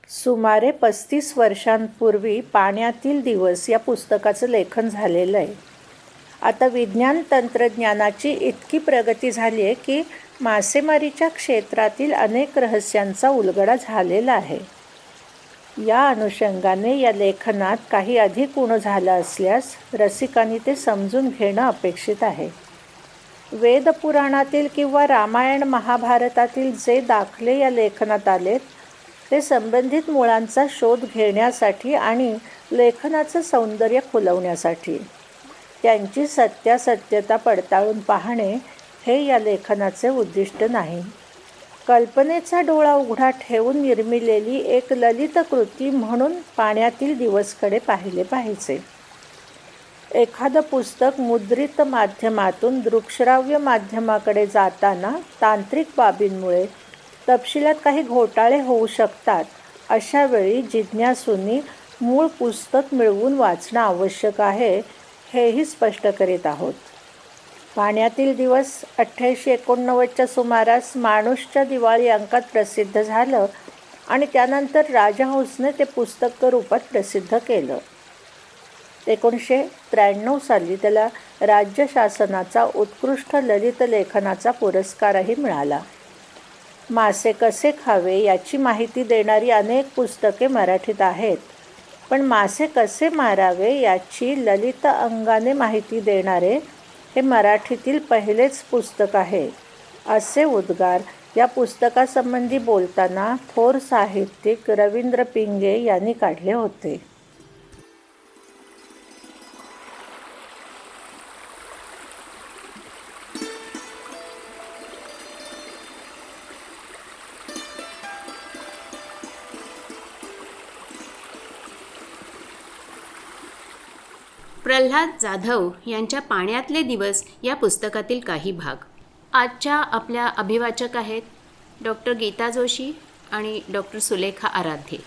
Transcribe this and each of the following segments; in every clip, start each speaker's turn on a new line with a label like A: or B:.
A: सुमारे 35 वर्षांपूर्वी पाण्यातील दिवस या पुस्तकाचं लेखन झालेलं आहे. आता विज्ञान तंत्रज्ञानाची इतकी प्रगती झाली आहे की मासेमारीच्या क्षेत्रातील अनेक रहस्यांचा उलगडा झालेला आहे. या अनुषंगाने या लेखनात काही अधिक उणं झालं असल्यास रसिकांनी ते समजून घेणं अपेक्षित आहे. वेदपुराणातील किंवा रामायण महाभारतातील जे दाखले या लेखनात आलेत ते संबंधित मुळांचा शोध घेण्यासाठी आणि लेखनाचं सौंदर्य खुलवण्यासाठी. त्यांची सत्यासत्यता पडताळून पाहणे हे या लेखनाचे उद्दिष्ट नाही. कल्पनेचा डोळा उघडा ठेवून निर्मिलेली एक ललित कृती म्हणून पाण्यातील दिवसकडे पाहिले पाहिजे. एखादं पुस्तक मुद्रित माध्यमातून दृकश्राव्य माध्यमाकडे जाताना तांत्रिक बाबींमुळे तपशिलात काही घोटाळे होऊ शकतात. अशा वेळी जिज्ञासूंनी मूळ पुस्तक मिळवून वाचणं आवश्यक आहे हेही स्पष्ट करीत आहोत. पाण्यातील दिवस 1889च्या सुमारास माणूसच्या दिवाळी अंकात प्रसिद्ध झालं आणि त्यानंतर राजहंसने ते पुस्तक रूपात प्रसिद्ध केलं. 1993 साली त्याला राज्य शासनाचा उत्कृष्ट ललित लेखनाचा पुरस्कारही मिळाला. मासे कसे खावे याची माहिती देणारी अनेक पुस्तके मराठीत आहेत, पण मासे कसे मारावे याची ललित अंगाने माहिती देणारे हे मराठीतील पहिलेच पुस्तक आहे, असे उद्गार या पुस्तकासंबंधी बोलताना थोर साहित्यिक रवींद्र पिंगे यांनी काढले होते.
B: प्रल्हाद जाधव यांच्या पाण्यातले दिवस या पुस्तकातील काही भाग. आजच्या आपल्या अभिवाचक आहेत डॉक्टर गीता जोशी आणि डॉक्टर सुलेखा आराध्ये.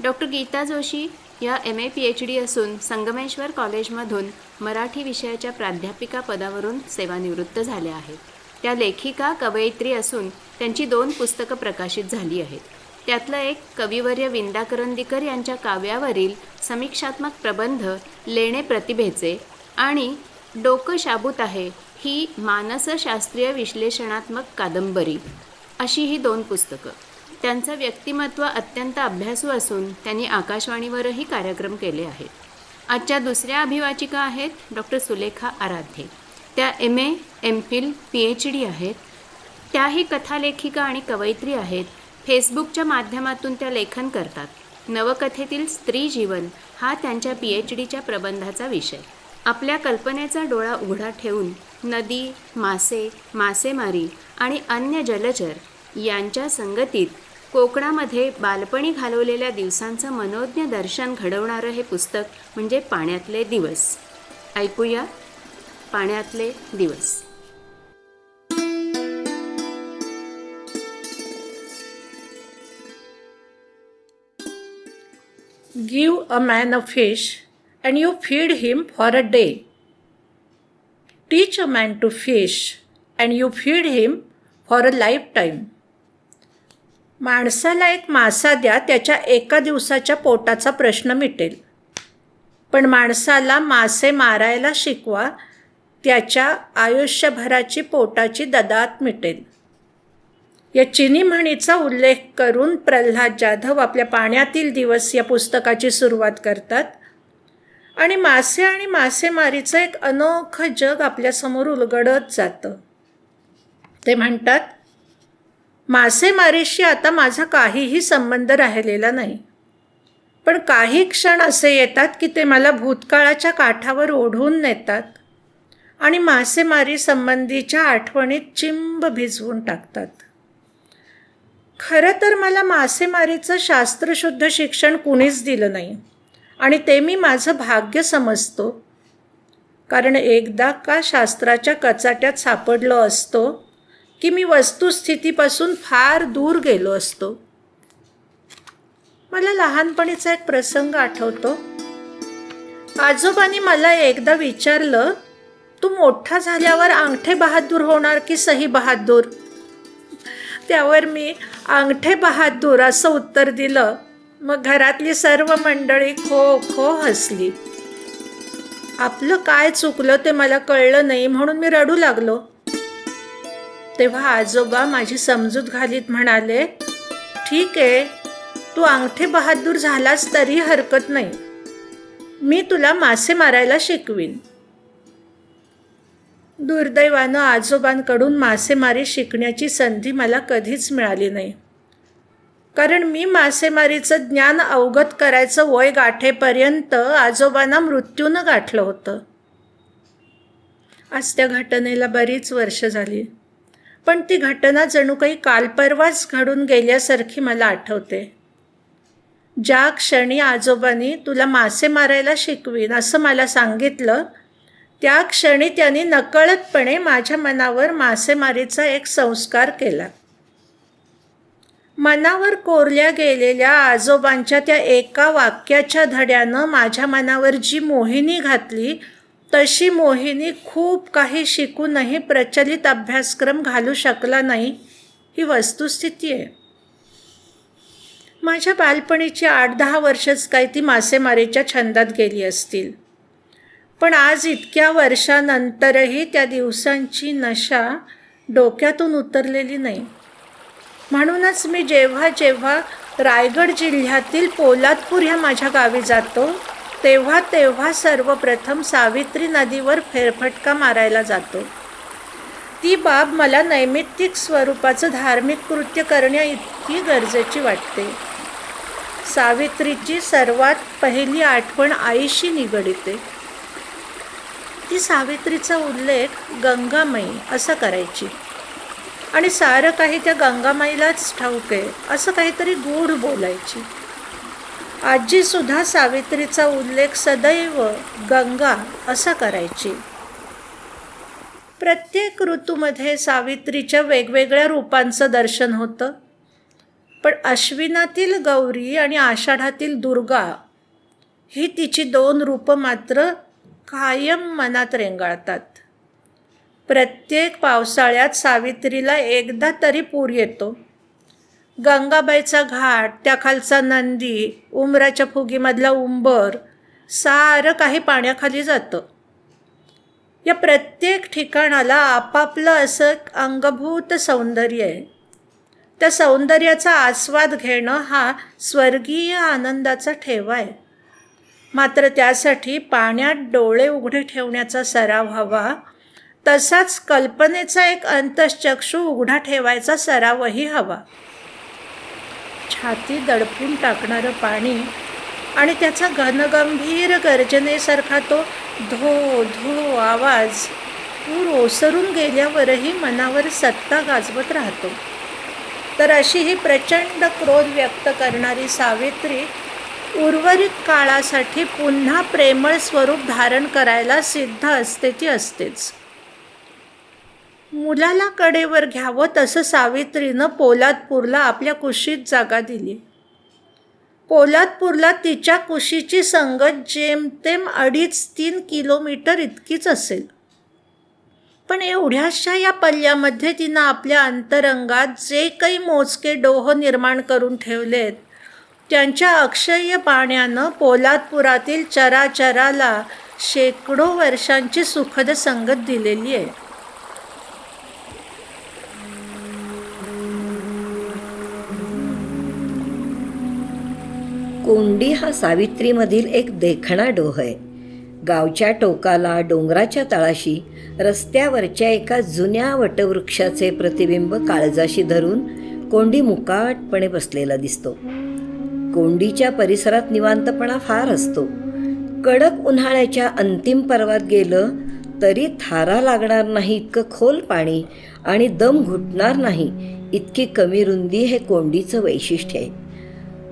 B: डॉक्टर गीता जोशी या MA PhD असून संगमेश्वर कॉलेजमधून मराठी विषयाच्या प्राध्यापिका पदावरून सेवानिवृत्त झाल्या आहेत. त्या लेखिका कवयित्री असून त्यांची 2 पुस्तकं प्रकाशित झाली आहेत. त्यातलं एक कविवर्य विंदा करंदीकर यांच्या काव्यावरील समीक्षात्मक प्रबंध लेणे प्रतिभेचे आणि डोकं शाबूत आहे ही मानसशास्त्रीय विश्लेषणात्मक कादंबरी, अशी ही 2 पुस्तकं. त्यांचं व्यक्तिमत्व अत्यंत अभ्यासू असून त्यांनी आकाशवाणीवरही कार्यक्रम केले आहेत. आजच्या दुसऱ्या अभिवाचिका आहेत डॉक्टर सुलेखा आराध्ये. त्या MA MPhil PhD आहेत. त्याही कथालेखिका आणि कवयित्री आहेत. फेसबुकच्या माध्यमातून त्या लेखन करतात. नवकथेतील स्त्री जीवन हा त्यांच्या PhDच्या प्रबंधाचा विषय. आपल्या कल्पनेचा डोळा उघडा ठेवून नदी, मासे, मासेमारी आणि अन्य जलचर यांच्या संगतीत कोकणामध्ये बालपणी घालवलेल्या दिवसांचं मनोज्ञ दर्शन घडवणारं हे पुस्तक म्हणजे पाण्यातले दिवस. ऐकूया पाण्यातले दिवस.
A: Give a man a fish and you feed him for a day. Teach a man to fish and you feed him for a lifetime. माणसाला एक मासा द्या, त्याच्या एका दिवसाच्या पोटाचा प्रश्न मिटेल. पण माणसाला मासे मारायला शिकवा, त्याच्या आयुष्यभराची पोटाची ददात मिटेल. या चिनी म्हणीचा उल्लेख करून प्रल्हाद जाधव आपल्या पाण्यातील दिवस या पुस्तकाची सुरुवात करतात आणि मासे आणि मासेमारीचं एक अनोखं जग आपल्यासमोर उलगडत जातं. ते म्हणतात, मासेमारीशी आता माझा काहीही संबंध राहिलेला नाही, पण काही क्षण असे येतात की ते मला भूतकाळाच्या काठावर ओढून नेतात आणि मासेमारी संबंधीच्या आठवणीत चिंब भिजवून टाकतात. खरं तर मला मासेमारीचं शास्त्रशुद्ध शिक्षण कुणीच दिलं नाही आणि ते मी माझं भाग्य समजतो, कारण एकदा का शास्त्राच्या कचाट्यात सापडलो असतो की मी वस्तुस्थितीपासून फार दूर गेलो असतो. मला लहानपणीचा एक प्रसंग आठवतो. आजोबांनी मला एकदा विचारलं, तू मोठा झाल्यावर अंगठे बहादूर होणार की सही बहादूर? त्यावर मी अंगठे बहादूर असं उत्तर दिलं मग घरातली सर्व मंडळी खो खो हसली. आपलं काय चुकलं ते मला कळलं नाही म्हणून मी रडू लागलो. तेव्हा आजोबा माझी समजूत घालीत म्हणाले, ठीक आहे, तू अंगठे बहादूर झालास तरी हरकत नाही, मी तुला मासे मारायला शिकवीन. दुर्दैवानं आजोबांकडून मासेमारी शिकण्याची संधी मला कधीच मिळाली नाही, कारण मी मासेमारीचं ज्ञान अवगत करायचं वय गाठेपर्यंत आजोबांना मृत्यूनं गाठलं होतं. आज त्या घटनेला बरीच वर्ष झाली, पण ती घटना जणू काही कालपरवाच घडून गेल्यासारखी मला आठवते. ज्या क्षणी आजोबांनी तुला मासे मारायला शिकवीन असं मला सांगितलं, त्या क्षणी त्यांनी नकळतपणे माझ्या मनावर मासेमारीचा एक संस्कार केला. मनावर कोरल्या गेलेल्या आजोबांच्या त्या एका वाक्याच्या धड्यानं माझ्या मनावर जी मोहिनी घातली, तशी मोहिनी खूप काही शिकूनही प्रचलित अभ्यासक्रम घालू शकला नाही, ही वस्तुस्थिती आहे. माझ्या बालपणीची 8-10 वर्षच काही ती मासेमारीच्या छंदात गेली असतील, पण आज इतक्या वर्षानंतरही त्या दिवसांची नशा डोक्यातून उतरलेली नाही. म्हणूनच मी जेव्हा जेव्हा रायगड जिल्ह्यातील पोलादपूर ह्या माझ्या गावी जातो, तेव्हा तेव्हा सर्वप्रथम सावित्री नदीवर फेरफटका मारायला जातो. ती बाब मला नैमित्तिक स्वरूपाचं धार्मिक कृत्य करण्या इतकी गरजेची वाटते. सावित्रीची सर्वात पहिली आठवण आईशी निगडीत आहे. ती सावित्रीचा उल्लेख गंगामाई असं करायची आणि सारं काही त्या गंगामाईलाच ठाऊक आहे असं काहीतरी गूढ बोलायची. आजीसुद्धा सावित्रीचा उल्लेख सदैव गंगा असा करायची. प्रत्येक ऋतूमध्ये सावित्रीच्या वेगवेगळ्या रूपांचं दर्शन होतं, पण अश्विनातील गौरी आणि आषाढातील दुर्गा ही तिची 2 रूपं मात्र कायम मनात रेंगाळतात. प्रत्येक पावसाळ्यात सावित्रीला एकदा तरी पूर येतो. गंगाबाईचा घाट, त्याखालचा नंदी, उंबराच्या फुगीमधला उंबर, सारं काही पाण्याखाली जातं. या प्रत्येक ठिकाणाला आपापलं असं अंगभूत सौंदर्य आहे. त्या सौंदर्याचा आस्वाद घेणं हा स्वर्गीय आनंदाचा ठेवा आहे. मात्र त्यासाठी पाण्यात डोळे उघडे ठेवण्याचा सराव हवा, तसाच कल्पनेचा एक अंतःचक्षू उघडा ठेवायचा सरावही हवा. छाती दडपून टाकणारं पाणी आणि त्याचा घनगंभीर गर्जनेसारखा तो धो धो आवाज पूर ओसरून गेल्यावरही मनावर सत्ता गाजवत राहतो. तर अशी ही प्रचंड क्रोध व्यक्त करणारी सावित्री उर्वरित काळासाठी पुन्हा प्रेमळ स्वरूप धारण करायला सिद्ध असते ती असतेच. मुलाला कडेवर घ्यावं तसं सावित्रीनं पोलादपूरला आपल्या कुशीत जागा दिली. पोलादपूरला तिच्या कुशीची संगत जेमतेम 2.5-3 किलोमीटर इतकीच असेल, पण एवढ्याशा या पल्ल्यामध्ये तिनं आपल्या अंतरंगात जे काही मोजके डोह निर्माण करून ठेवलेत, त्यांच्या अक्षय्य पाण्यानं पोलादपुरातील चराचराला शेकडो वर्षांची सुखद संगत दिलेली आहे.
C: कोंडी हा सावित्रीमधील एक देखणा डोह आहे. गावच्या टोकाला डोंगराच्या तळाशी रस्त्यावरच्या एका जुन्या वटवृक्षाचे प्रतिबिंब काळजाशी धरून कोंडी मुकाटपणे बसलेला दिसतो. कोंडीच्या परिसरात निवांतपणा फार असतो. कडक उन्हाळ्याच्या अंतिम पर्वात गेलं तरी थारा लागणार नाही इतकं खोल पाणी आणि दम घुटणार नाही इतकी कमी रुंदी हे कोंडीचं वैशिष्ट्य आहे.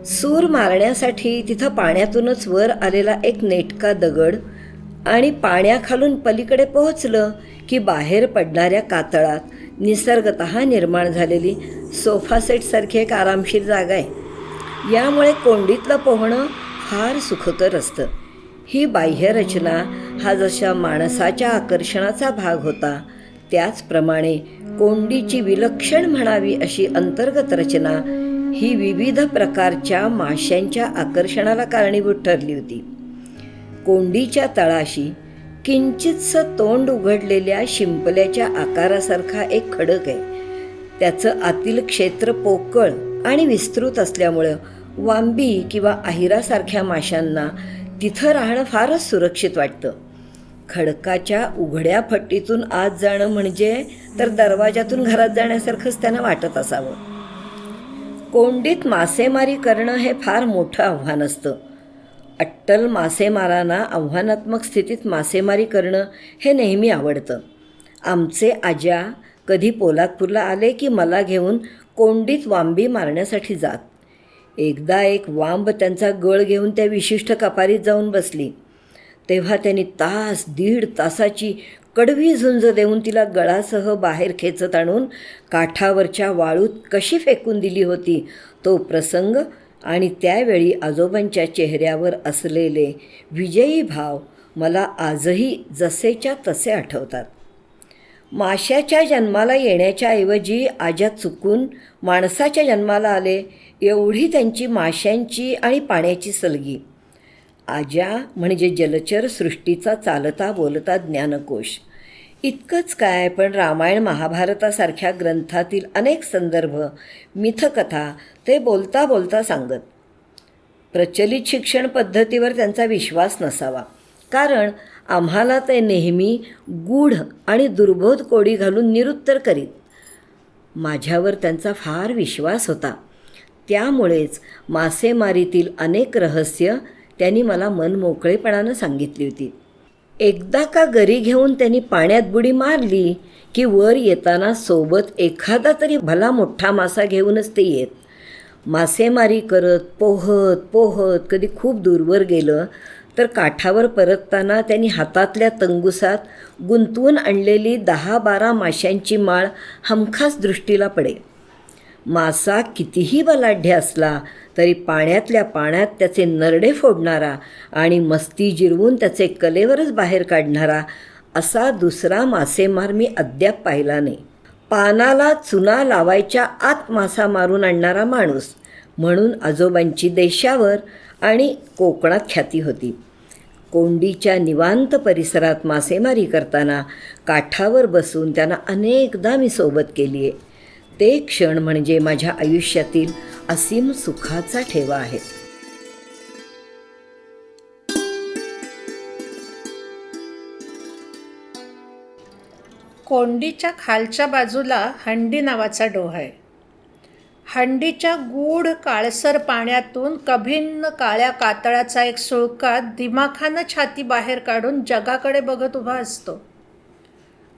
C: सूर मारण्यासाठी तिथं पाण्यातूनच वर आलेला एक नेटका दगड आणि पाण्याखालून पलीकडे पोहोचलं की बाहेर पडणाऱ्या कातळात निसर्गतः निर्माण झालेली सोफा सेटसारखी एक आरामशीर जागा आहे. यामुळे कोंडीतलं पोहणं फार सुखकर असतं. ही बाह्यरचना हा जशा माणसाच्या आकर्षणाचा भाग होता, त्याचप्रमाणे कोंडीची विलक्षण म्हणावी अशी अंतर्गत रचना ही विविध प्रकारच्या माशांच्या आकर्षणाला कारणीभूत ठरली होती. कोंडीच्या तळाशी किंचितसं तोंड उघडलेल्या शिंपल्याच्या आकारासारखा एक खडक आहे. त्याचं आतील क्षेत्र पोकळ आणि विस्तृत असल्यामुळं वांबी किंवा अहिरासारख्या माशांना तिथं राहणं फारच सुरक्षित वाटतं. खडकाच्या उघड्या फट्टीतून आत जाणं म्हणजे तर दरवाजातून घरात जाण्यासारखंच त्यांना वाटत असावं. कोंडीत मासेमारी करणं हे फार मोठं आव्हान असतं. अट्टल मासेमारांना आव्हानात्मक स्थितीत मासेमारी करणं हे नेहमी आवडतं. आमचे आज्या कधी पोलादपूरला आले की मला घेऊन कोंडीत वांबी मारण्यासाठी जात. एकदा एक वांब त्यांचा गळ घेऊन त्या विशिष्ट कपारीत जाऊन बसली. तेव्हा त्यांनी तास दीड तासाची कडवी झुंज देऊन तिला गळासह बाहेर खेचत आणून काठावरच्या वाळूत कशी फेकून दिली होती तो प्रसंग आणि त्यावेळी आजोबांच्या चेहऱ्यावर असलेले विजयी भाव मला आजही जसेच्या तसे आठवतात. माशाच्या जन्माला येण्याच्या ऐवजी आज्या चुकून माणसाच्या जन्माला आले एवढी त्यांची माशांची आणि पाण्याची सलगी. आज्या म्हणजे जलचर सृष्टीचा चालता बोलता ज्ञानकोश. इतकंच काय, पण रामायण महाभारतासारख्या ग्रंथातील अनेक संदर्भ मिथकथा ते बोलता बोलता सांगत. प्रचलित शिक्षण पद्धतीवर त्यांचा विश्वास नसावा, कारण आम्हाला ते नेहमी गूढ आणि दुर्बोध कोडी घालून निरुत्तर करीत. माझ्यावर त्यांचा फार विश्वास होता. त्यामुळेच मासेमारीतील अनेक रहस्य त्यांनी मला मनमोकळेपणानं सांगितली होती. एकदा का गरी घेऊन त्यांनी पाण्यात बुडी मारली की वर येताना सोबत एखादा तरी भला मोठा मासा घेऊनच ते येत. मासेमारी करत पोहत पोहत कधी खूप दूरवर गेलं तर काठावर परतताना त्यांनी हातातल्या तंगुसात गुंतवून आणलेली 10-12 माशांची माळ हमखास दृष्टीला पडे. मासा कितीही बलाढ्य असला तरी पाण्यातल्या पाण्यात त्याचे नरडे फोडणारा आणि मस्ती जिरवून त्याचे कलेवरच बाहेर काढणारा असा दुसरा मासेमार मी अद्याप पाहिला नाही. पानाला चुना लावायच्या आत मासा मारून आणणारा माणूस म्हणून आजोबांची देशावर आणि कोकणात ख्याती होती. कोंडीच्या निवांत परिसरात मासेमारी करताना काठावर बसून त्यांना अनेकदा मी सोबत केली आहे. ते क्षण म्हणजे माझ्या आयुष्यातील असीम सुखाचा ठेवा आहे.
A: कोंडीच्या खालच्या बाजूला हंडी नावाचा डोह आहे. हंडीच्या गूढ काळसर पाण्यातून कभिन्न काळ्या कातळाचा एक सुळका दिमाखानं छाती बाहेर काढून जगाकडे बघत उभा असतो.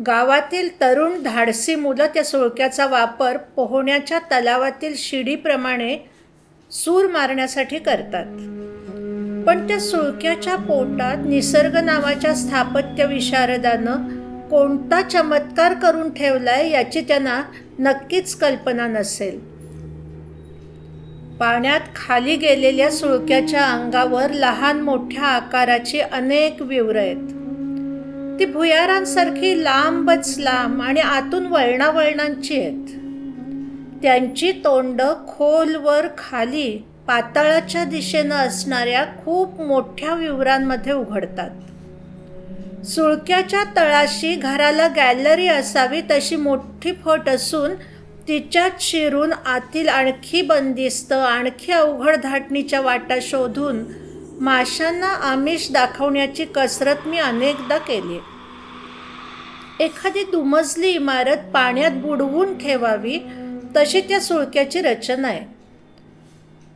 A: गावातील तरुण धाडसी मुलं त्या सुळक्याचा वापर पोहण्याच्या तलावातील शिडीप्रमाणे सूर मारण्यासाठी करतात. पण त्या सुळक्याच्या पोटात निसर्ग नावाच्या स्थापत्य विशारदानं कोणता चमत्कार करून ठेवलाय याची त्यांना नक्कीच कल्पना नसेल. पाण्यात खाली गेलेल्या सुळक्याच्या अंगावर लहान मोठ्या आकाराची अनेक विवरं आहेत. ती भुयारांसारखी लांबच लांब आणि आतून वळणावळणांची आहेत. त्यांची तोंड खोलवर खाली पाताळाच्या दिशेनं असणाऱ्या खूप मोठ्या विवरांमध्ये उघडतात. सुळक्याच्या तळाशी घराला गॅलरी असावी तशी मोठी फट असून तिच्यात शिरून आतील आणखी बंदिस्त आणखी अवघड धाटणीच्या वाटा शोधून माशांना आमिष दाखवण्याची कसरत मी अनेकदा केली. एखादी दुमजली इमारत पाण्यात बुडवून ठेवावी तशी त्या सुळक्याची रचना आहे.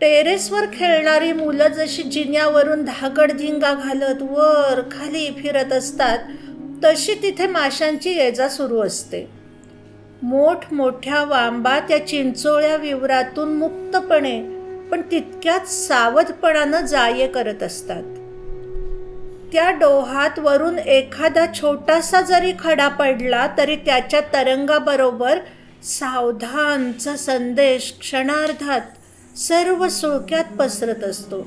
A: टेरेसवर खेळणारी मुलं जशी जिन्यावरून धागडधिंगा घालत वर खाली फिरत असतात तशी तिथे माशांची ये-जा सुरू असते. मोठमोठ्या वांबा त्या चिंचोळ्या विवरातून मुक्तपणे पण तितक्याच सावधपणानं जा-ये करत असतात. त्या डोहात वरून एखादा छोटासा जरी खडा पडला तरी त्याच्या तरंगाबरोबर सावधानचा संदेश क्षणार्धात सर्व सुळक्यात पसरत असतो.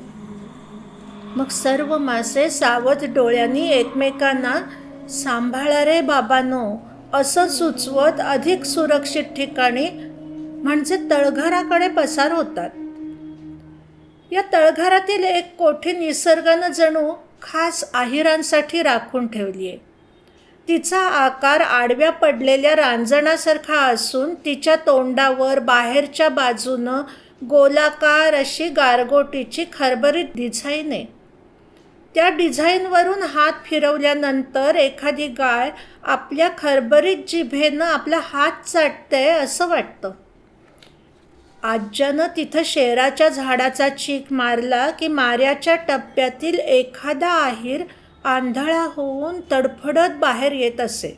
A: मग सर्व मासे सावध डोळ्यांनी एकमेकांना सांभाळा रे बाबांनो असं सुचवत अधिक सुरक्षित ठिकाणी म्हणजे तळघराकडे पसार होतात. या तळघरातील एक कोठी निसर्गानं जणू खास आहिरांसाठी राखून ठेवली आहे. तिचा आकार आडव्या पडलेल्या रांजणासारखा असून तिच्या तोंडावर बाहेरच्या बाजूनं गोलाकार अशी गारगोटीची खरबरीत डिझाईन आहे. त्या डिझाईनवरून हात फिरवल्यानंतर एखादी गाय आपल्या खरबरीत जिभेनं आपला हात चाटते असं वाटतं. आज्यानं तिथं शेराच्या झाडाचा चीक मारला की माऱ्याच्या टप्प्यातील एखादा आहीर आंधळा होऊन तडफडत बाहेर येत असे.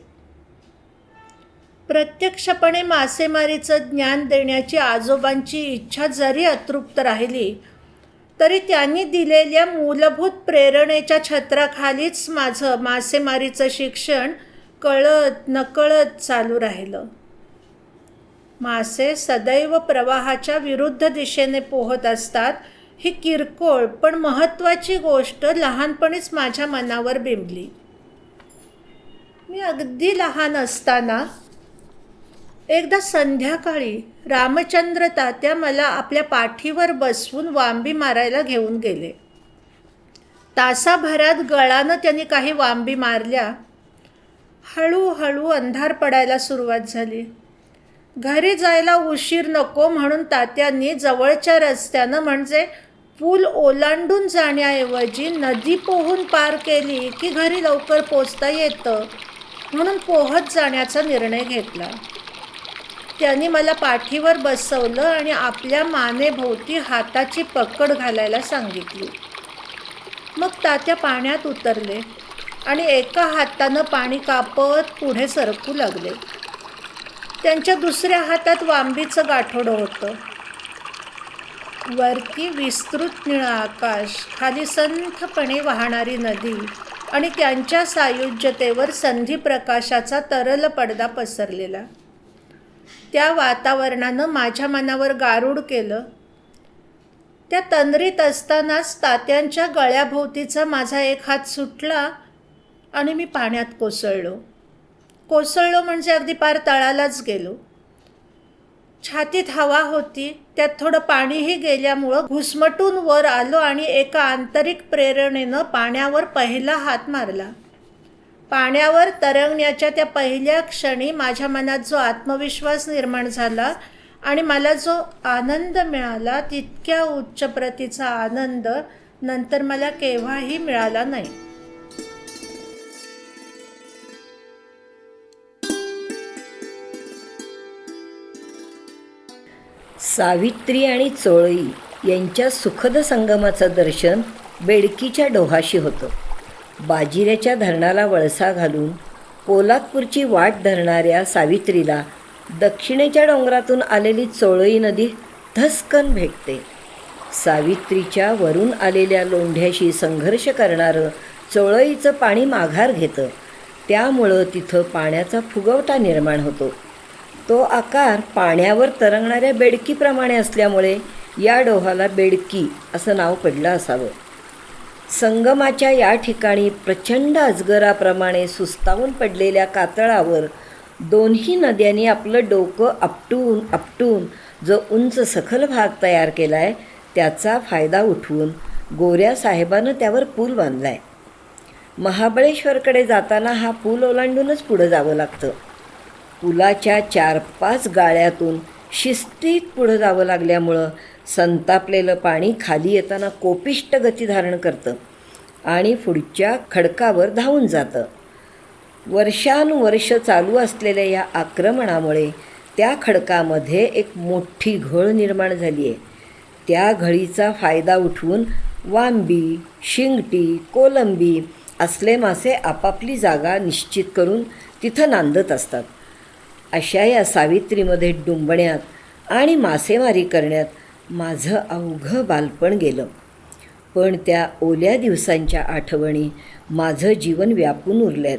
A: प्रत्यक्षपणे मासेमारीचं ज्ञान देण्याची आजोबांची इच्छा जरी अतृप्त राहिली तरी त्यांनी दिलेल्या मूलभूत प्रेरणेच्या छत्राखालीच माझं मासेमारीचं शिक्षण कळत नकळत चालू राहिलं. मासे सदैव प्रवाहाच्या विरुद्ध दिशेने पोहत असतात ही किरकोळ पण महत्त्वाची गोष्ट लहानपणीच माझ्या मनावर बिंबली. मी अगदी लहान असताना एकदा संध्याकाळी रामचंद्र तात्या मला आपल्या पाठीवर बसवून वांबी मारायला घेऊन गेले. तासाभरात गळानं त्यांनी काही वांबी मारल्या. हळूहळू अंधार पडायला सुरुवात झाली. घरी जायला उशीर नको म्हणून तात्यांनी जवळच्या रस्त्यानं म्हणजे पूल ओलांडून जाण्याऐवजी नदी पोहून पार केली की घरी लवकर पोचता येतं म्हणून पोहत जाण्याचा निर्णय घेतला. त्यांनी मला पाठीवर बसवलं आणि आपल्या मानेभोवती हाताची पकड घालायला सांगितली. मग तात्या पाण्यात उतरले आणि एका हातानं पाणी कापत पुढे सरकू लागले. त्यांच्या दुसऱ्या हातात वांबीचं गाठोडं होतं. वरती विस्तृत निळं आकाश, खाली संथपणे वाहणारी नदी आणि त्यांच्या सायुज्यतेवर संधिप्रकाशाचा तरल पडदा पसरलेला. त्या वातावरणानं माझ्या मनावर गारूड केलं. त्या तंद्रीत असतानाच तात्यांच्या गळ्याभोवतीचा माझा एक हात सुटला आणि मी पाण्यात कोसळलो म्हणजे अगदी पार तळालाच गेलो. छातीत हवा होती, त्यात थोडं पाणीही गेल्यामुळं घुसमटून वर आलो आणि एका आंतरिक प्रेरणेनं पाण्यावर पहिला हात मारला. पाण्यावर तरंगण्याच्या त्या पहिल्या क्षणी माझ्या मनात जो आत्मविश्वास निर्माण झाला आणि मला जो आनंद मिळाला, तितक्या उच्च प्रतीचा आनंद नंतर मला केव्हाही मिळाला नाही.
C: सावित्री आणि चोळई यांच्या सुखद संगमाचं दर्शन बेडकीच्या डोहाशी होतं. बाजिऱ्याच्या धरणाला वळसा घालून पोलादपूरची वाट धरणाऱ्या सावित्रीला दक्षिणेच्या डोंगरातून आलेली चोळई नदी धस्कन भेटते. सावित्रीच्या वरून आलेल्या लोंढ्याशी संघर्ष करणारं चोळईचं पाणी माघार घेतं. त्यामुळं तिथं पाण्याचा फुगवटा निर्माण होतो. तो आकार पाण्यावर तरंगणाऱ्या बेडकीप्रमाणे असल्यामुळे या डोहाला बेडकी असं नाव पडलं असावं. संगमाच्या या ठिकाणी प्रचंड अजगराप्रमाणे सुस्तावून पडलेल्या कातळावर दोन्ही नद्यांनी आपलं डोकं आपटून जो उंच सखल भाग तयार केला आहे त्याचा फायदा उठवून गोऱ्या साहेबानं त्यावर पूल बांधला आहे. महाबळेश्वरकडे जाताना हा पूल ओलांडूनच पुढं जावं लागतं. पुलाच्या 4-5 गाळ्यातून शिस्तीत पुढं जावं लागल्यामुळं संतापलेलं पाणी खाली येताना कोपिष्ट गती धारण करतं आणि पुढच्या खडकावर धावून जातं. वर्षानुवर्ष चालू असलेल्या या आक्रमणामुळे त्या खडकामध्ये एक मोठी घळ निर्माण झाली आहे. त्या घळीचा फायदा उठवून वांबी, शिंगटी, कोलंबी असले मासे आपापली जागा निश्चित करून तिथं नांदत असतात. अशा या सावित्रीमध्ये डुंबण्यात आणि मासेमारी करण्यात माझं अवघं बालपण गेलं. पण त्या ओल्या दिवसांच्या आठवणी माझं जीवन व्यापून उरल्यात.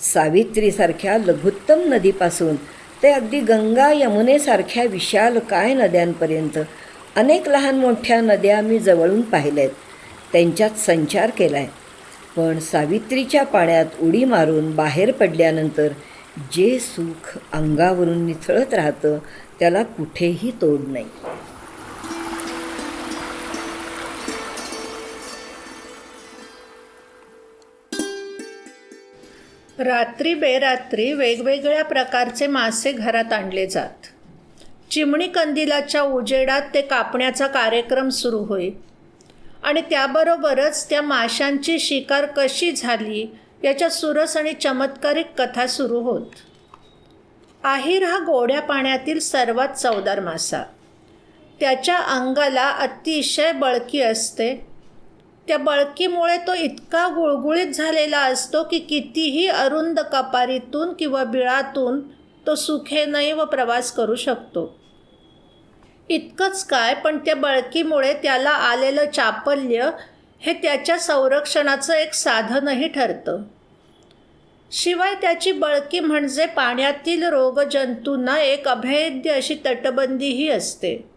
C: सावित्रीसारख्या लघुत्तम नदीपासून ते अगदी गंगा यमुनेसारख्या विशालकाय नद्यांपर्यंत अनेक लहान मोठ्या नद्या मी जवळून पाहिल्यात, त्यांच्यात संचार केला आहे. पण सावित्रीच्या पाण्यात उडी मारून बाहेर पडल्यानंतर जे सुख अंगावरून निथळत राहतं त्याला कुठेही तोड नाही.
A: रात्री बेरात्री वेगवेगळ्या प्रकारचे मासे घरात आणले जात. चिमणी कंदिलाच्या उजेडात ते कापण्याचा कार्यक्रम सुरू होई आणि त्याबरोबरच त्या माशांची शिकार कशी झाली याच्या सुरस आणि चमत्कारिक कथा सुरू होत. आहीर हा गोड्या पाण्यातील सर्वात चवदार मासा. त्याच्या अंगाला अतिशय बळकी असते. त्या बळकीमुळे तो इतका गुळगुळीत झालेला असतो की कितीही अरुंद कपारीतून किंवा बिळातून तो सुखेनैव प्रवास करू शकतो. इतकंच काय, पण त्या बळकीमुळे त्याला आलेलं चापल्य हे त्याच्या संरक्षणाचं एक साधनही ठरतं. शिवाय त्याची बळकी म्हणजे पाण्यातील रोगजंतूंना एक अभेद्य अशी तटबंदीही असते.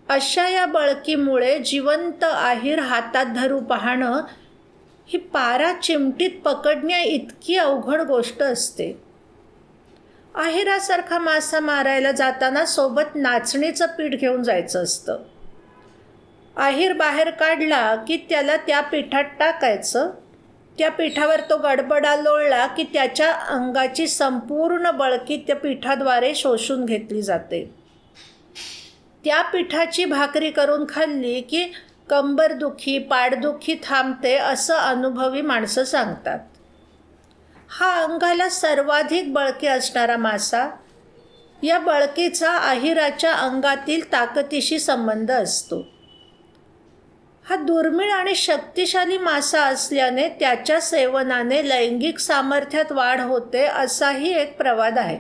A: अशा या बळकीमुळे जिवंत आहीर हातात धरू पाहणं ही पारा चिमटीत पकडण्या इतकी अवघड गोष्ट असते. आहिरासारखा मासा मारायला जाताना सोबत नाचणीचं पीठ घेऊन जायचं असतं. आहीर बाहेर काढला की त्याला त्या पिठात टाकायचं. त्या पिठावर तो गडबडा लोळला की त्याच्या अंगाची संपूर्ण बळकी त्या पिठाद्वारे शोषून घेतली जाते. त्या पिठाची भाकरी करून खाल्ली की कंबरदुखी, पाठदुखी थांबते असं अनुभवी माणसं सांगतात. हा अंगाला सर्वाधिक बळकी असणारा मासा. या बळकीचा आहिराच्या अंगातील ताकदीशी संबंध असतो. हा दुर्मिळ आणि शक्तिशाली मासा असल्याने त्याच्या सेवनाने लैंगिक सामर्थ्यात वाढ होते असाही एक प्रवाद आहे.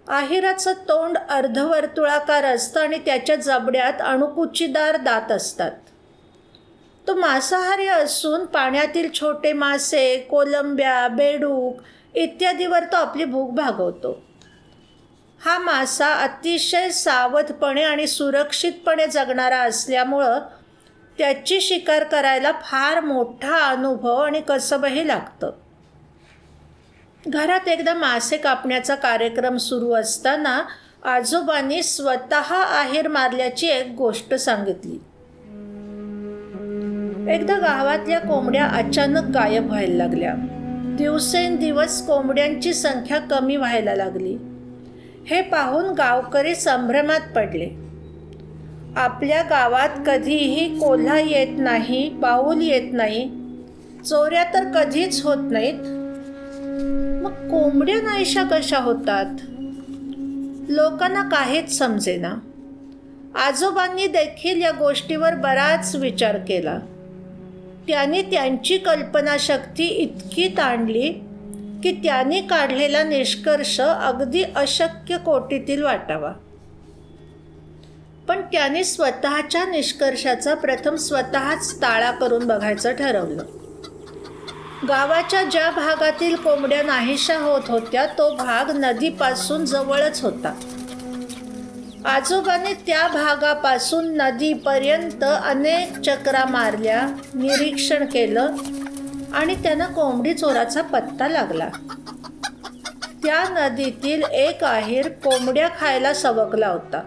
A: आहिराचं तोंड अर्धवर्तुळाकार असतं आणि त्याच्या जबड्यात अणुकुचीदार दात असतात. तो मांसाहारी असून पाण्यातील छोटे मासे, कोलंब्या, बेडूक इत्यादीवर तो आपली भूक भागवतो. हा मासा अतिशय सावधपणे आणि सुरक्षितपणे जगणारा असल्यामुळं त्याची शिकार करायला फार मोठा अनुभव आणि कसबही लागतं. घरात एकदा मासे कापण्याचा कार्यक्रम सुरू असताना आजोबांनी स्वतः आहीर मारल्याची एक गोष्ट सांगितली. एकदा गावातल्या कोंबड्या अचानक गायब व्हायला लागल्या. दिवसेंदिवस कोंबड्यांची संख्या कमी व्हायला लागली. हे पाहून गावकरी संभ्रमात पडले. आपल्या गावात कधीही कोल्हा येत नाही, बाऊल येत नाही, चोऱ्या तर कधीच होत नाहीत, मग कोंबड्या नाहीशा कशा होतात? लोकांना काहीच समजेना. आजोबांनी देखील या गोष्टीवर बराच विचार केला. त्यांनी त्यांची कल्पनाशक्ती इतकी ताणली की त्यांनी काढलेला निष्कर्ष अगदी अशक्य कोटीतील वाटावा. पण त्यांनी स्वतःच्या निष्कर्षाचा प्रथम स्वतःच ताळा करून बघायचं ठरवलं. गावाच्या ज्या भागातील कोंबड्या नाहीशा होत होत्या तो भाग नदीपासून जवळच होता. आजोबांनी त्या भागापासून नदीपर्यंत अनेक चक्रा मारल्या, निरीक्षण केलं आणि त्यांना कोंबडी चोराचा पत्ता लागला. त्या नदीतील एक आहीर कोंबड्या खायला सवकला होता.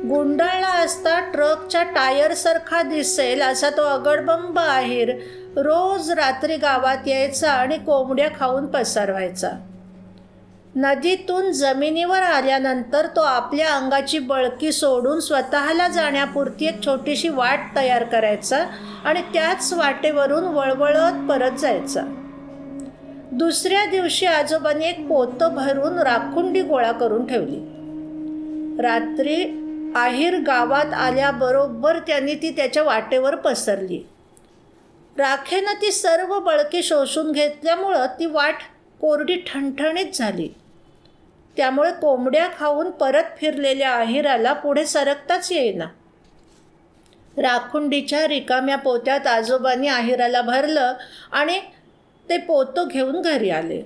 A: गुंडाळला असता ट्रकच्या टायरसारखा दिसेल असा तो अगडबंब आहीर रोज रात्री गावात यायचा आणि कोंबड्या खाऊन पसार व्हायचा. नदीतून जमिनीवर आल्यानंतर तो आपल्या अंगाची बळकी सोडून स्वतःला जाण्यापुरती एक छोटीशी वाट तयार करायचा आणि त्याच वाटेवरून वळवळत परत जायचा. दुसऱ्या दिवशी आजोबांनी एक पोतं भरून राखुंडी गोळा करून ठेवली. रात्री आहीर गावात आल्याबरोबर त्यांनी ती त्याच्या वाटेवर पसरली. राखेनं ती सर्व बळकी शोषून घेतल्यामुळं ती वाट कोरडी ठणठणीत झाली. त्यामुळे कोंबड्या खाऊन परत फिरलेल्या आहिराला पुढे सरकताच येईना. राखुंडीच्या रिकाम्या पोत्यात आजोबांनी आहिराला भरलं आणि ते पोतं घेऊन घरी आले.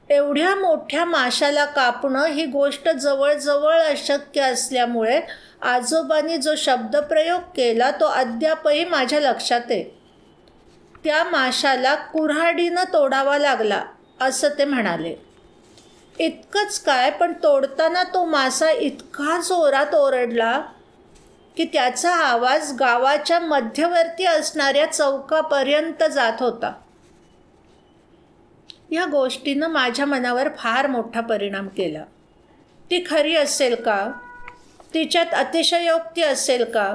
A: एवढ्या मोठ्या माशाला कापणं ही गोष्ट जवळजवळ अशक्य असल्यामुळे आजोबांनी जो शब्दप्रयोग केला तो अद्यापही माझ्या लक्षात आहे. त्या माशाला कुऱ्हाडीनं तोडावा लागला असं ते म्हणाले. इतकंच काय, पण तोडताना तो मासा इतका जोरात ओरडला की त्याचा आवाज गावाच्या मध्यवर्ती असणाऱ्या चौकापर्यंत जात होता. या गोष्टीनं माझ्या मनावर फार मोठा परिणाम केला. ती खरी असेल का? तिच्यात अतिशयोक्ती असेल का?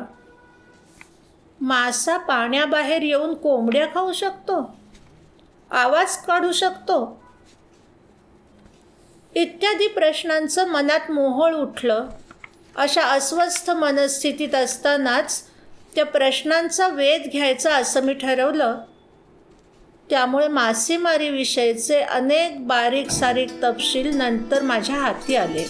A: मासा पाण्याबाहेर येऊन कोंबड्या खाऊ शकतो? आवाज काढू शकतो? इत्यादी प्रश्नांचं मनात मोहोळ उठलं. अशा अस्वस्थ मनस्थितीत असतानाच त्या प्रश्नांचा वेध घ्यायचा असं मी ठरवलं. त्यामुळे मासेमारीविषयीचे अनेक बारीक सारीक तपशील नंतर माझ्या हाती आले.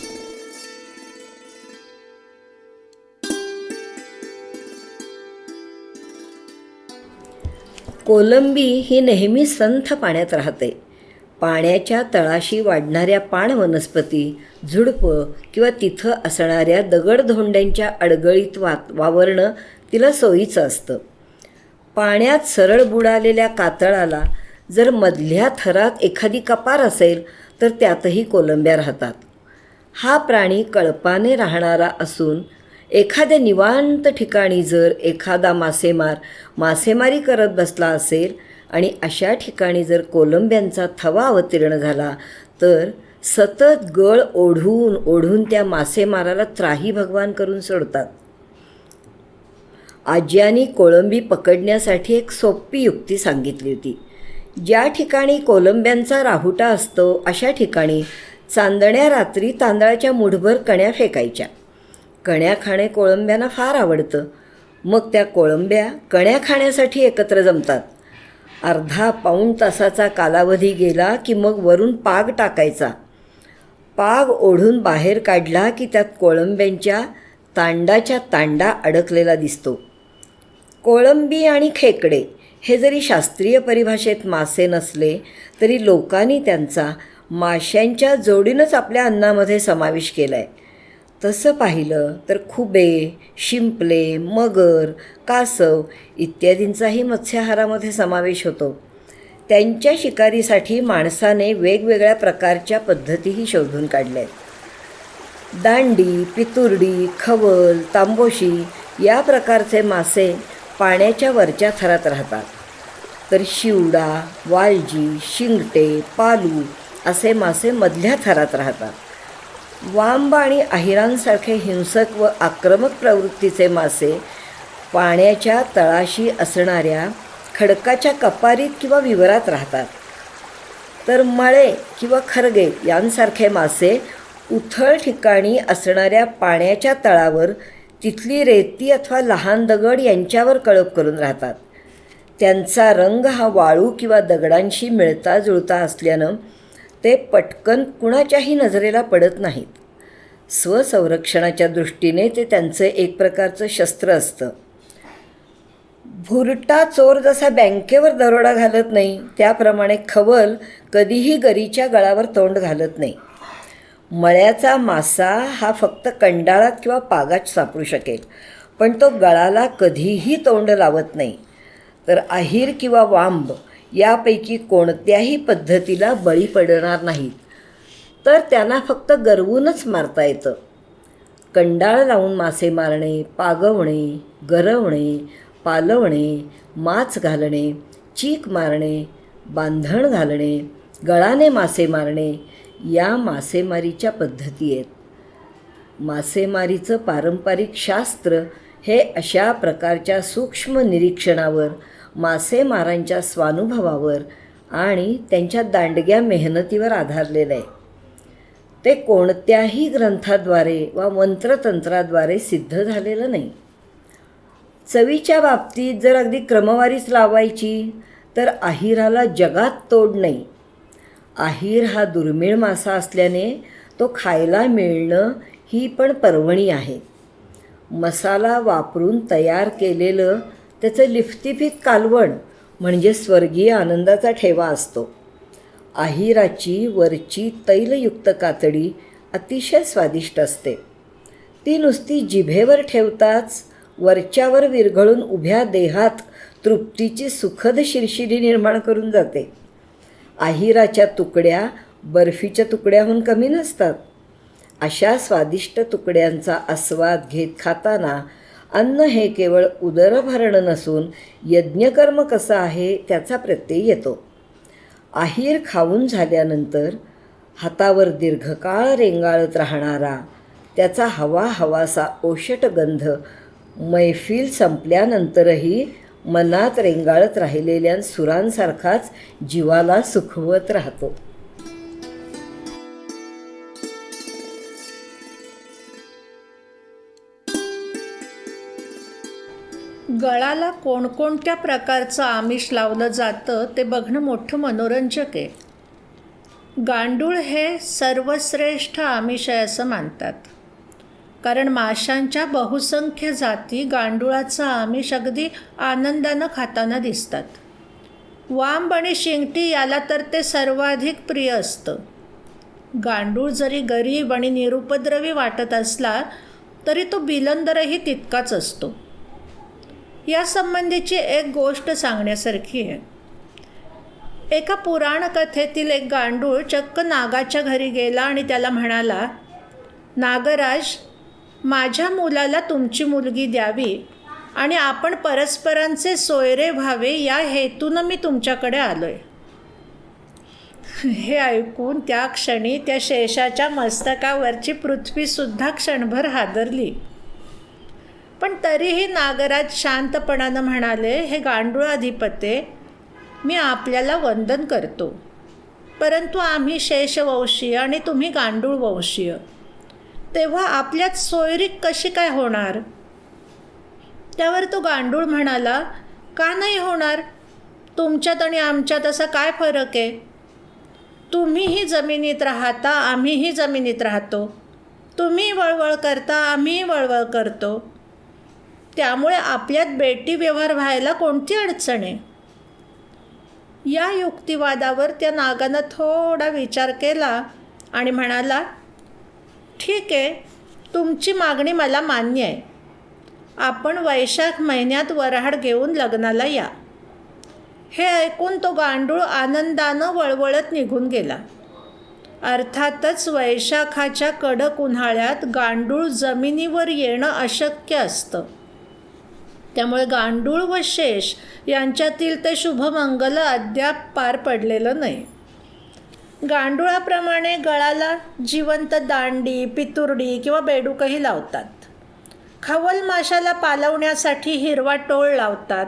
C: कोलंबी ही नेहमी संथ पाण्यात राहते. पाण्याच्या तळाशी वाढणाऱ्या पाण वनस्पती, झुडपं किंवा तिथं असणाऱ्या दगडधोंड्यांच्या अडगळीत वावरणं तिला सोयीचं असतं. पाण्यात सरळ बुडालेल्या कातळाला जर मधल्या थरात एखादी कपार असेल तर त्यातही कोलंब्या राहतात. हा प्राणी कळपाने राहणारा असून एखाद्या निवांत ठिकाणी जर एखादा मासेमारी करत बसला असेल आणि अशा ठिकाणी जर कोलंब्यांचा थवा अवतीर्ण झाला तर सतत गळ ओढून त्या मासेमाराला त्राही भगवान करून सोडतात. आज्यांनी कोळंबी पकडण्यासाठी एक सोपी युक्ती सांगितली होती. ज्या ठिकाणी कोलंब्यांचा राहुटा असतो अशा ठिकाणी चांदण्या रात्री तांदळाच्या मुठभर कण्या फेकायच्या. कण्या खाणे कोळंब्यांना फार आवडतं. मग त्या कोळंब्या कण्या खाण्यासाठी एकत्र जमतात. अर्धा पाऊण तासाचा कालावधी गेला की मग वरून पाग टाकायचा. पाग ओढून बाहेर काढला की त्यात कोळंब्यांच्या तांडाच्या तांडा अडकलेला दिसतो. कोळंबी आणि खेकडे हे जरी शास्त्रीय परिभाषेत मासे नसले तरी लोकांनी त्यांचा माशांच्या जोडीनंच आपल्या अन्नामध्ये समावेश केला आहे. तसं पाहिलं तर खुबे, शिंपले, मगर, कासव इत्यादींचाही मत्स्याहारामध्ये समावेश होतो. त्यांच्या शिकारीसाठी माणसाने वेगवेगळ्या प्रकारच्या पद्धतीही शोधून काढल्या आहेत. दांडी, पितुर्डी, खवल, तांबोशी या प्रकारचे मासे पाण्याच्या वरच्या थरात राहतात. तर शिवडा, वालजी, शिंगटे, पालू असे मासे मधल्या थरात राहतात. वांब आणि अहिरांसारखे हिंसक व आक्रमक प्रवृत्तीचे मासे पाण्याच्या तळाशी असणाऱ्या खडकाच्या कपारीत किंवा विवरात राहतात. तर मळे किंवा खरगे यांसारखे मासे उथळ ठिकाणी असणाऱ्या पाण्याच्या तळावर तिथली रेती अथवा लहान दगड यांच्यावर कळप करून राहतात. त्यांचा रंग हा वाळू किंवा दगडांशी मिळता जुळता असल्यानं ते पटकन कुणाच्याही नजरेला पडत नाहीत. स्वसंरक्षणाच्या दृष्टीने ते त्यांचं एक प्रकारचं शस्त्र असतं. भुरटा चोर जसा बँकेवर दरोडा घालत नाही त्याप्रमाणे खवल कधीही गरीच्या गळावर तोंड घालत नाही. मळ्याचा मासा हा फक्त कंडाळात किंवा पागात सापडू शकेल, पण तो गळाला कधीही तोंड लावत नाही. तर अहिर किंवा वांब यापैकी कोणत्याही पद्धतीला बळी पडणार नाहीत, तर त्यांना फक्त गरवूनच मारता येतं. कंडाळ लावून मासे मारणे, पागवणे, गरवणे, पालवणे, माच घालणे, चीक मारणे, बांधण घालणे, गळाने मासे मारणे या मासेमारीच्या पद्धती आहेत. मासेमारीचं पारंपरिक शास्त्र हे अशा प्रकारच्या सूक्ष्म निरीक्षणावर, मासेमारांच्या स्वानुभवावर आणि त्यांच्या दांडग्या मेहनतीवर आधारलेलं आहे. ते कोणत्याही ग्रंथाद्वारे वा मंत्रतंत्राद्वारे सिद्ध झालेलं नाही. चवीच्या बाबतीत जर अगदी क्रमवारीच लावायची तर अहिराला जगात तोड नाही. अहिर हा दुर्मिळ मासा असल्याने तो खायला मिळणं ही पण पर्वणी आहे. मसाला वापरून तयार केलेलं त्याचं लिफतिफीत कालवण म्हणजे स्वर्गीय आनंदाचा ठेवा असतो. अहिराची वरची तैलयुक्त कातडी अतिशय स्वादिष्ट असते. ती नुसती जिभेवर ठेवताच वरच्यावर विरघळून उभ्या देहात तृप्तीची सुखद शिरशिरी निर्माण करून जाते. अहिराच्या तुकड्या बर्फीच्या तुकड्याहून कमी नसतात. अशा स्वादिष्ट तुकड्यांचा आस्वाद घेत खाताना अन्न हे केवळ उदरभरण नसून यज्ञकर्म कसं आहे त्याचा प्रत्यय येतो. आहीर खाऊन झाल्यानंतर हातावर दीर्घकाळ रेंगाळत राहणारा त्याचा हवासा ओशट गंध मैफिल संपल्यानंतरही मनात रेंगाळत राहिलेल्या सुरांसारखाच जीवाला सुखवत राहतो.
A: गळाला कोणकोणत्या प्रकारचं आमिष लावलं जातं ते बघणं मोठं मनोरंजक आहे. गांडूळ हे सर्वश्रेष्ठ आमिष आहे असं मानतात, कारण माशांच्या बहुसंख्य जाती गांडुळाचं आमिष अगदी आनंदानं खाताना दिसतात. वांब आणि शिंगटी याला तर ते सर्वाधिक प्रिय असतं. गांडूळ जरी गरीब आणि निरुपद्रवी वाटत असला तरी तो बिलंदरही तितकाच असतो. यासंबंधीची एक गोष्ट सांगण्यासारखी आहे. एका पुराणकथेतील एक गांडूळ चक्क नागाच्या घरी गेला आणि त्याला म्हणाला, नागराज, माझ्या मुलाला तुमची मुलगी द्यावी आणि आपण परस्परांचे सोयरे व्हावे या हेतूनं मी तुमच्याकडे आलो आहे. हे ऐकून त्या क्षणी त्या शेषाच्या मस्तकावरची पृथ्वीसुद्धा क्षणभर हादरली. पण तरीही नागराज शांतपणानं म्हणाले, हे गांडूळाधिपते, मी आपल्याला वंदन करतो, परंतु आम्ही शेषवंशीय आणि तुम्ही गांडूळ वंशीय, तेव्हा आपल्यात सोयरीक कशी काय होणार? त्यावर तो गांडूळ म्हणाला, का नाही होणार? तुमच्यात आणि आमच्यात असा काय फरक आहे? तुम्हीही जमिनीत राहता, आम्हीही जमिनीत राहतो. तुम्ही वळवळ करता, आम्हीही वळवळ करतो. त्यामुळे आपल्यात बेटी व्यवहार व्हायला कोणती अडचण आहे? या युक्तिवादावर त्या नागानं थोडा विचार केला आणि म्हणाला, ठीक आहे, तुमची मागणी मला मान्य आहे. आपण वैशाख महिन्यात वऱ्हाड घेऊन लग्नाला या. हे ऐकून तो गांडूळ आनंदानं वळवळत निघून गेला. अर्थातच वैशाखाच्या कडक उन्हाळ्यात गांडूळ जमिनीवर येणं अशक्य असतं. त्यामुळे गांडूळ व शेष यांच्यातील ते शुभमंगल अद्याप पार पडलेलं नाही. गांडुळाप्रमाणे गळाला जिवंत दांडी, पितुर्डी किंवा बेडूकही लावतात. खवल माशाला पालवण्यासाठी हिरवा टोळ लावतात.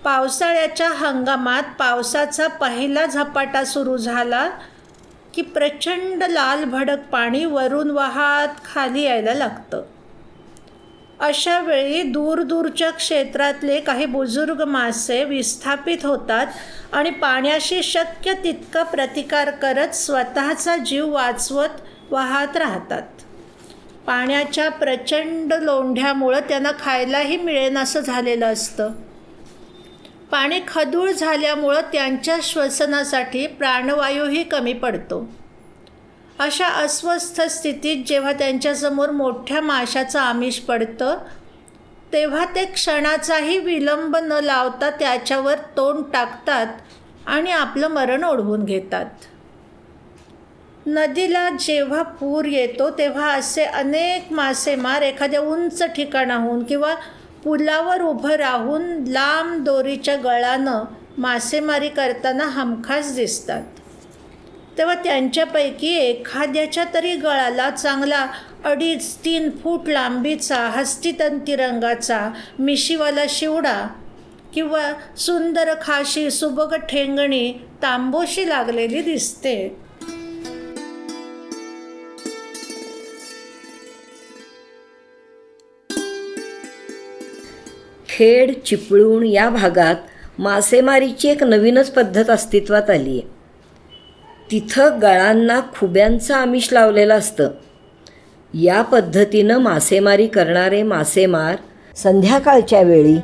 A: पावसाळ्याच्या हंगामात पावसाचा पहिला झपाटा सुरू झाला की प्रचंड लाल भडक पाणी वरून वाहत खाली यायला लागतं. अशा वेळी दूरदूरच्या क्षेत्रातले काही बुजुर्ग मासे विस्थापित होतात आणि पाण्याशी शक्य तितका प्रतिकार करत स्वतःचा जीव वाचवत वाहत राहतात. पाण्याच्या प्रचंड लोंढ्यामुळं त्यांना खायलाही मिळेनासं झालेलं असतं. पाणी खदूळ झाल्यामुळं त्यांच्या श्वसनासाठी प्राणवायूही कमी पडतो. अशा अस्वस्थ स्थितीत जेव्हा त्यांच्यासमोर मोठ्या माशाचं आमिष पडतं तेव्हा ते क्षणाचाही विलंब न लावता त्याच्यावर तोंड टाकतात आणि आपलं मरण ओढवून घेतात. नदीला जेव्हा पूर येतो तेव्हा असे अनेक मासेमार एखाद्या उंच ठिकाणाहून किंवा पुलावर उभं राहून लांब दोरीच्या गळानं मासेमारी करताना हमखास दिसतात. तेव्हा त्यांच्यापैकी एखाद्याच्या तरी गळाला चांगला 2.5-3 फूट लांबीचा हस्तितंती रंगाचा मिशीवाला शिवडा किंवा सुंदर खाशी सुबक ठेंगणी तांबोशी लागलेली दिसते.
C: खेड, चिपळूण या भागात मासेमारीची एक नवीनच पद्धत अस्तित्वात आली आहे. तिथं गळांना खुब्यांचं आमिष लावलेलं असतं. या पद्धतीनं मासेमारी करणारे मासेमार संध्याकाळच्या वेळी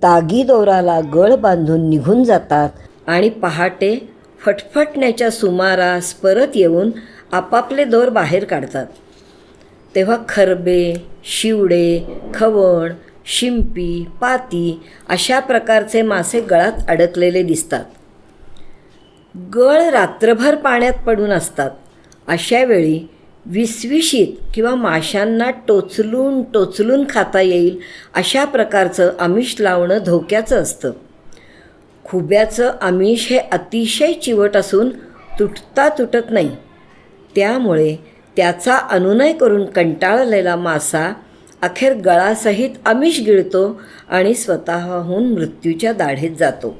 C: तागी दोराला गळ बांधून निघून जातात आणि पहाटे फटफटण्याच्या सुमारास परत येऊन आपापले दोर बाहेर काढतात. तेव्हा खरबे, शिवडे, खवण, शिंपी, पाती अशा प्रकारचे मासे गळात अडकलेले दिसतात. गळ रात्रभर पाण्यात पडून असतात. अशा वेळी विसविशीत किंवा माशांना टोचलून टोचलून खाता येईल अशा प्रकारचं आमिष लावणं धोक्याचं असतं. खुब्याचं आमिष हे अतिशय चिवट असून तुटता तुटत नाही. त्यामुळे त्याचा अनुनय करून कंटाळलेला मासा अखेर गळासहित आमिष गिळतो आणि स्वतःहून मृत्यूच्या दाढेत जातो.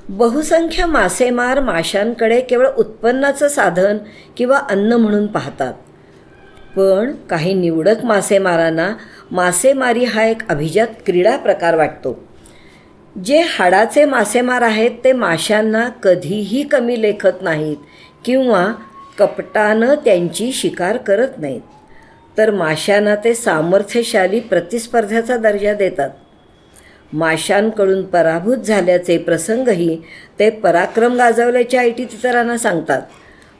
C: बहुसंख्य मासेमार माशांकडे केवळ उत्पन्नाचं साधन किंवा अन्न म्हणून पाहतात. पण काही निवडक मासेमारांना मासेमारी हा एक अभिजात क्रीडा प्रकार वाटतो. जे हाडाचे मासेमार आहेत ते माशांना कधीही कमी लेखत नाहीत किंवा कपटानं त्यांची शिकार करत नाहीत, तर माशांना ते सामर्थ्यशाली प्रतिस्पर्ध्याचा दर्जा देतात. माशांकडून पराभूत झाल्याचे प्रसंगही ते पराक्रम गाजवल्याच्या इतरांना सांगतात.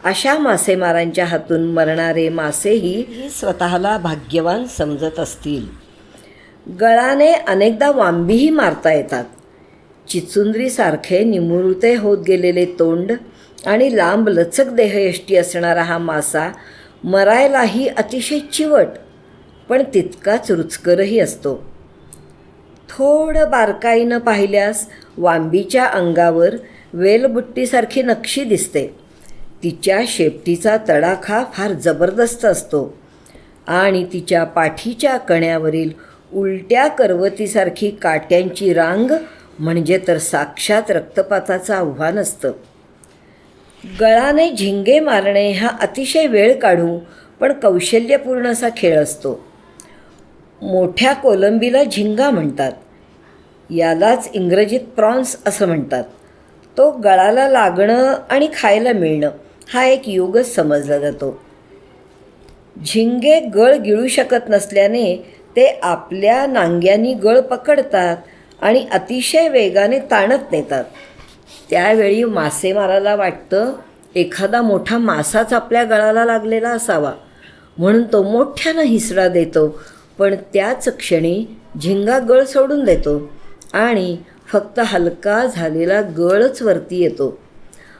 C: अशा मासेमारांच्या हातून मरणारे मासेही स्वतःला भाग्यवान समजत असतील. गळाने अनेकदा वांबीही मारता येतात. चिचुंद्रीसारखे निमुळते होत गेलेले तोंड आणि लांब लचक देहयष्टी असणारा हा मासा मरायलाही अतिशय चिवट पण तितकाच रुचकरही असतो. थोडं बारकाईनं पाहिल्यास वांबीच्या अंगावर वेलबुट्टीसारखी नक्षी दिसते. तिच्या शेपटीचा तडाखा फार जबरदस्त असतो आणि तिच्या पाठीच्या कण्यावरील उलट्या करवतीसारखी काट्यांची रांग म्हणजे तर साक्षात रक्तपाताचं आव्हान असतं. गळाने झिंगे मारणे हा अतिशय वेळ काढू पण कौशल्यपूर्ण असा खेळ असतो. मोठ्या कोलंबीला झिंगा म्हणतात. यालाच इंग्रजीत प्रॉन्स असं म्हणतात. तो गळाला लागणं आणि खायला मिळणं हा एक योगच समजला जातो. झिंगे गळ गिळू शकत नसल्याने ते आपल्या नांग्यांनी गळ पकडतात आणि अतिशय वेगाने ताणत नेतात. त्यावेळी मासेमाराला वाटतं एखादा मोठा मासाच आपल्या गळाला लागलेला असावा, म्हणून तो मोठ्यानं हिसडा देतो. पण त्याच क्षणी झिंगा गळ सोडून देतो आणि फक्त हलका झालेला गळच वरती येतो.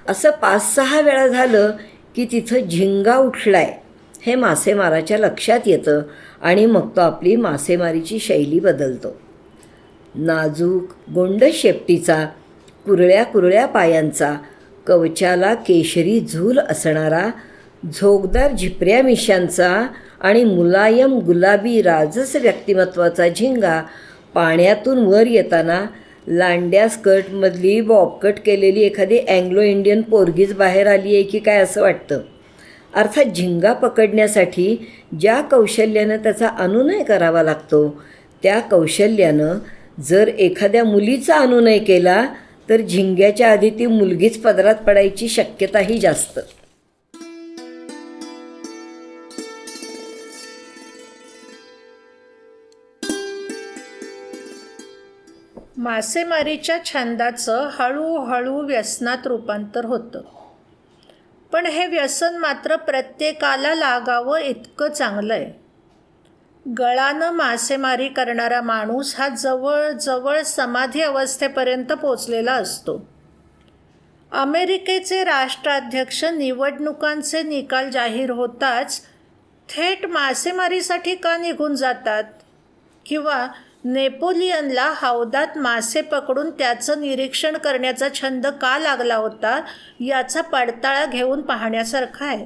C: असं 5-6 वेळा झालं की तिथं झिंगा उठलाय हे मासेमाराच्या लक्षात येतं आणि मग तो आपली मासेमारीची शैली बदलतो. नाजूक गोंड शेपटीचा, कुरळ्या कुरळ्या पायांचा, कवचाला केशरी झूल असणारा, झोगदार झिपऱ्या मिशांचा आणि मुलायम गुलाबी राजस व्यक्तिमत्वाचा झिंगा पाण्यातून वर येताना लांड्या स्कर्टमधली बॉबकट केलेली एखादी अँग्लो इंडियन पोरगीच बाहेर आली आहे की काय असं वाटतं. अर्थात झिंगा पकडण्यासाठी ज्या कौशल्यानं त्याचा अनुनय करावा लागतो त्या कौशल्यानं जर एखाद्या मुलीचा अनुनय केला तर झिंग्याच्या आधी ती मुलगीच पदरात पडायची शक्यताही जास्त.
A: मासेमारीच्या छंदाचं हळूहळू व्यसनात रूपांतर होतं. पण हे व्यसन मात्र प्रत्येकाला लागावं इतकं चांगलं आहे. गळानं मासेमारी करणारा माणूस हा जवळजवळ समाधी अवस्थेपर्यंत पोचलेला असतो. अमेरिकेचे राष्ट्राध्यक्ष निवडणुकांचे निकाल जाहीर होताच थेट मासेमारीसाठी का निघून जातात, किंवा नेपोलियनला हौदात मासे पकडून त्याचं निरीक्षण करण्याचा छंद का लागला होता याचा पडताळा घेऊन पाहण्यासारखा आहे.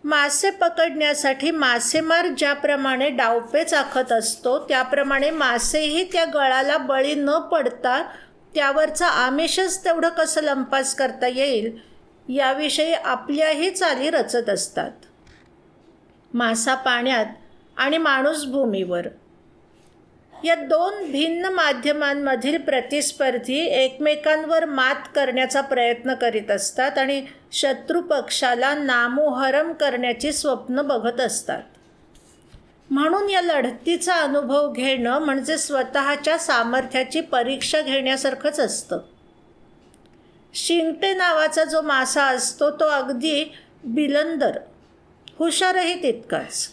A: मासे पकडण्यासाठी मासेमार ज्याप्रमाणे डावपेच आखत असतो त्याप्रमाणे मासेही त्या गळाला बळी न पडता त्यावरचा आमिषच तेवढं कसं लंपास करता येईल याविषयी आपल्याही चाली रचत असतात. मासा पाण्यात आणि माणूस भूमीवर या 2 भिन्न माध्यमांमधील प्रतिस्पर्धी एकमेकांवर मात करण्याचा प्रयत्न करीत असतात आणि शत्रू पक्षाला नामोहरम करण्याची स्वप्न बघत असतात. म्हणून या लढतीचा अनुभव घेणं म्हणजे स्वतःच्या सामर्थ्याची परीक्षा घेण्यासारखंच असतं. शिंगटे नावाचा जो मासा असतो तो अगदी बिलंदर, हुशारही तितकाच.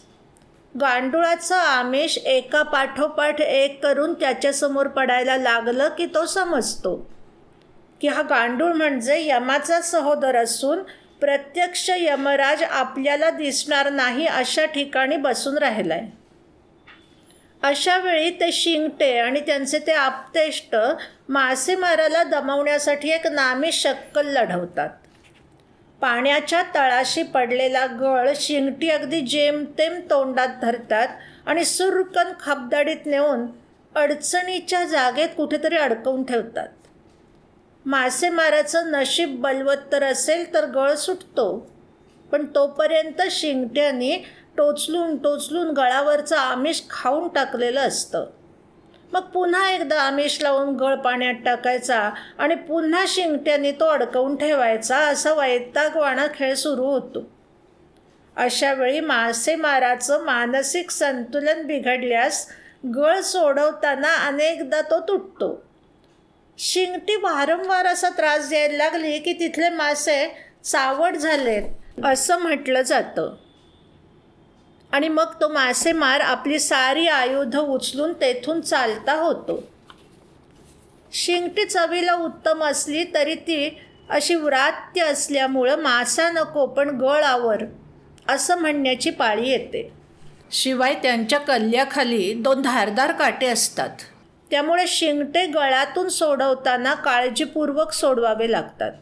A: गांडुळाचं आमिष एका पाठोपाठ एक करून त्याच्यासमोर पडायला लागलं की तो समजतो की हा गांडूळ म्हणजे यमाचा सहोदर असून प्रत्यक्ष यमराज आपल्याला दिसणार नाही अशा ठिकाणी बसून राहिला आहे. अशा वेळी ते शिंगटे आणि त्यांचे ते आप्तेष्ट मासेमाराला दमवण्यासाठी एक नामी शक्कल लढवतात. पाण्याच्या तळाशी पडलेला गळ शिंगटी अगदी जेमतेम तोंडात धरतात आणि सुरकन खबदाडीत नेऊन अडचणीच्या जागेत कुठेतरी अडकवून ठेवतात. मासेमाराचं नशीब बलवत्तर असेल तर गळ सुटतो, पण तोपर्यंत शिंगट्यांनी टोचलून गळावरचं आमिष खाऊन टाकलेलं असतं. मग पुन्हा एकदा आमिष लावून गळ पाण्यात टाकायचा आणि पुन्हा शिंगट्यांनी तो अडकवून ठेवायचा, असा वैतागवाणा खेळ सुरू होतो. अशा वेळी मासेमाराचं मानसिक संतुलन बिघडल्यास गळ सोडवताना अनेकदा तो तुटतो. शिंगटी वारंवार असा त्रास द्यायला लागली की तिथले मासे चावट झालेत असं म्हटलं जातं आणि मग तो मासेमार आपली सारी आयुधं उचलून तेथून चालता होतो. शिंगटी चवीला उत्तम असली तरी ती अशी व्रात्य असल्यामुळं मासा नको पण गळ आवर असं म्हणण्याची पाळी येते. शिवाय त्यांच्या कल्ल्याखाली 2 धारदार काटे असतात, त्यामुळे शिंगटे गळातून सोडवताना काळजीपूर्वक सोडवावे लागतात.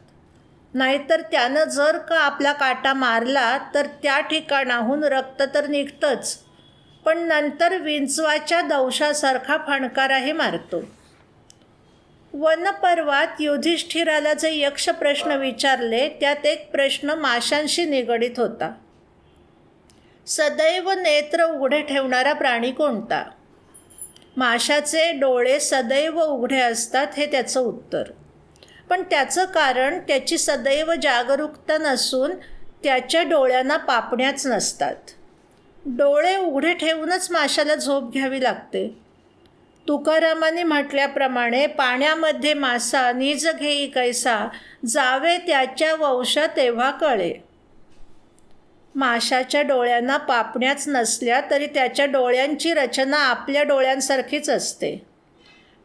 A: नाहीतर त्यानं जर का आपला काटा मारला तर त्या ठिकाणाहून रक्त तर निघतंच, पण नंतर विंचवाच्या दंशासारखा फणकाराही मारतो. वनपर्वात युधिष्ठिराला जे यक्ष प्रश्न विचारले त्यात एक प्रश्न माशांशी निगडीत होता. सदैव नेत्र उघडे ठेवणारा प्राणी कोणता? माशाचे डोळे सदैव उघडे असतात हे त्याचं उत्तर. पण त्याचं कारण त्याची सदैव जागरूकता नसून त्याच्या डोळ्यांना पापण्याच नसतात. डोळे उघडे ठेवूनच माशाला झोप घ्यावी लागते. तुकारामांनी म्हटल्याप्रमाणे पाण्यामध्ये मासा निज घेई कैसा, जावे त्याच्या वंश तेव्हा कळे. माशाच्या डोळ्यांना पापण्याच नसल्या तरी त्याच्या डोळ्यांची रचना आपल्या डोळ्यांसारखीच असते,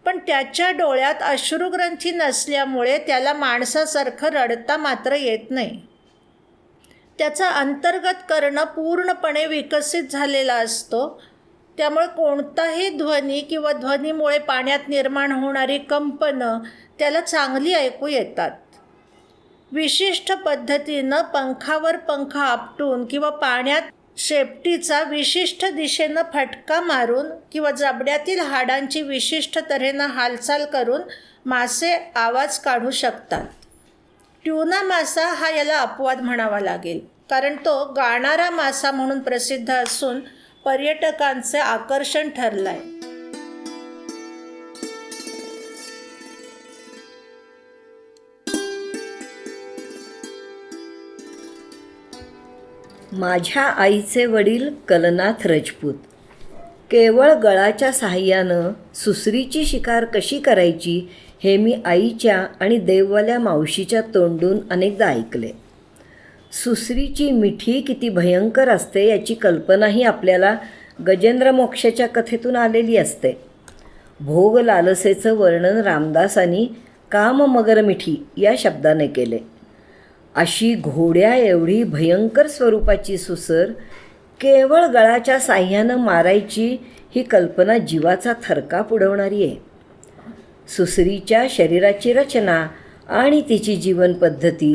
A: पण त्याच्या डोळ्यात अश्रुग्रंथी नसल्यामुळे त्याला माणसासारखं रडता मात्र येत नाही. त्याचा अंतर्गत कर्ण पूर्णपणे विकसित झालेला असतो, त्यामुळे कोणताही ध्वनी किंवा ध्वनीमुळे पाण्यात निर्माण होणारी कंपनं त्याला चांगली ऐकू येतात. विशिष्ट पद्धतीनं पंखावर पंख आपटून किंवा पाण्यात शेपटीचा विशिष्ट दिशेनं फटका मारून किंवा जबड्यातील हाडांची विशिष्ट तऱ्हेनं हालचाल करून मासे आवाज काढू शकतात. ट्यूना मासा हा याला अपवाद म्हणावा लागेल, कारण तो गाणारा मासा म्हणून प्रसिद्ध असून पर्यटकांचे आकर्षण ठरलं आहे.
C: माझ्या आईचे वडील कलनाथ राजपूत. केवळ गळाच्या साहाय्यानं सुसरीची शिकार कशी करायची हे मी आईच्या आणि देववाल्या मावशीच्या तोंडून अनेकदा ऐकले. सुसरीची मिठी किती भयंकर असते याची कल्पनाही आपल्याला गजेंद्र मोक्षाच्या कथेतून आलेली असते. भोग लालसेचं वर्णन रामदासांनी काममगर मिठी या शब्दाने केले. अशी घोड्या एवढी भयंकर स्वरूपाची सुसर केवळ गळाच्या साह्यानं मारायची ही कल्पना जीवाचा थरकाप उडवणारी आहे. सुसरीच्या शरीराची रचना आणि तिची जीवनपद्धती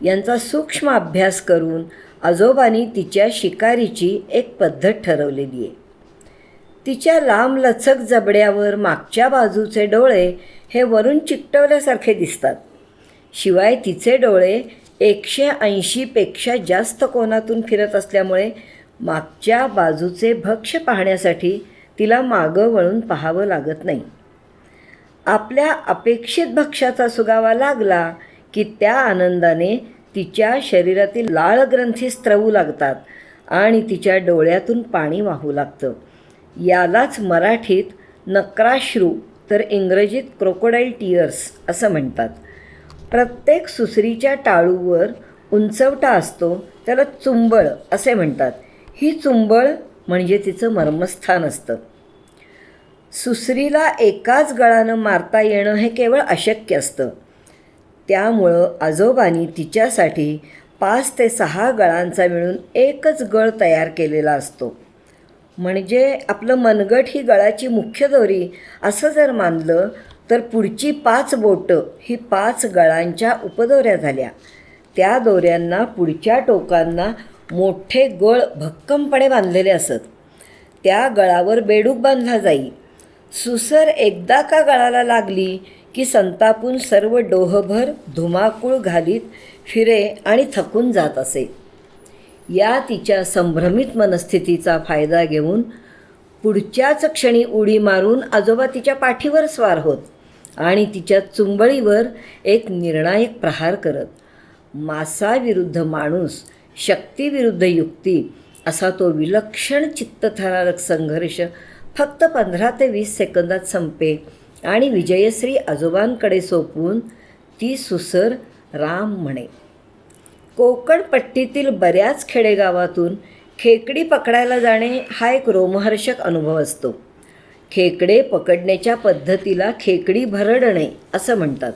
C: यांचा सूक्ष्म अभ्यास करून आजोबांनी तिच्या शिकारीची एक पद्धत ठरवलेली आहे. तिच्या लांबलचक जबड्यावर मागच्या बाजूचे डोळे हे वरून चिकटवल्यासारखे दिसतात. शिवाय तिचे डोळे 180पेक्षा जास्त कोनातून फिरत असल्यामुळे मागच्या बाजूचे भक्ष्य पाहण्यासाठी तिला मागं वळून पाहावं लागत नाही. आपल्या अपेक्षित भक्ष्याचा सुगावा लागला की त्या आनंदाने तिच्या शरीरातील लाळग्रंथी स्त्रवू लागतात आणि तिच्या डोळ्यातून पाणी वाहू लागतं. यालाच मराठीत नक्राश्रू तर इंग्रजीत क्रोकोडाईल टीयर्स असं म्हणतात. प्रत्येक सुसरीच्या टाळूवर उंचवटा असतो, त्याला चुंबळ असे म्हणतात. ही चुंबळ म्हणजे तिचं मर्मस्थान असतं. सुसरीला एकाच गळानं मारता येणं हे केवळ अशक्य असतं. त्यामुळं आजोबांनी तिच्यासाठी 5 ते 6 गळांचा मिळून एकच गळ तयार केलेला असतो. म्हणजे आपलं मनगट ही गळाची मुख्य दोरी असं जर मानलं तर पुढची 5 बोटं ही 5 गळांच्या उपदोऱ्या झाल्या. त्या दोऱ्यांना पुढच्या टोकांना मोठे गळ भक्कमपणे बांधलेले असत. त्या गळावर बेडूक बांधला जाई. सुसर एकदा का गळाला लागली की संतापून सर्व डोहभर धुमाकूळ घालीत फिरे आणि थकून जात असे. या तिच्या संभ्रमित मनस्थितीचा फायदा घेऊन पुढच्याच क्षणी उडी मारून आजोबा तिच्या पाठीवर स्वार होत आणि तिच्या चुंबळीवर एक निर्णायक प्रहार करत. मासाविरुद्ध माणूस, शक्तीविरुद्ध युक्ती असा तो विलक्षण चित्तथरारक संघर्ष फक्त 15 ते 20 सेकंदात संपे आणि विजयश्री आजोबांकडे सोपवून ती सुसर राम म्हणे. कोकण पट्टीतील बऱ्याच खेडेगावातून खेकडी पकडायला जाणे हा एक रोमहर्षक अनुभव असतो. खेकडे पकडण्याच्या पद्धतीला खेकडी भरडणे असं म्हणतात.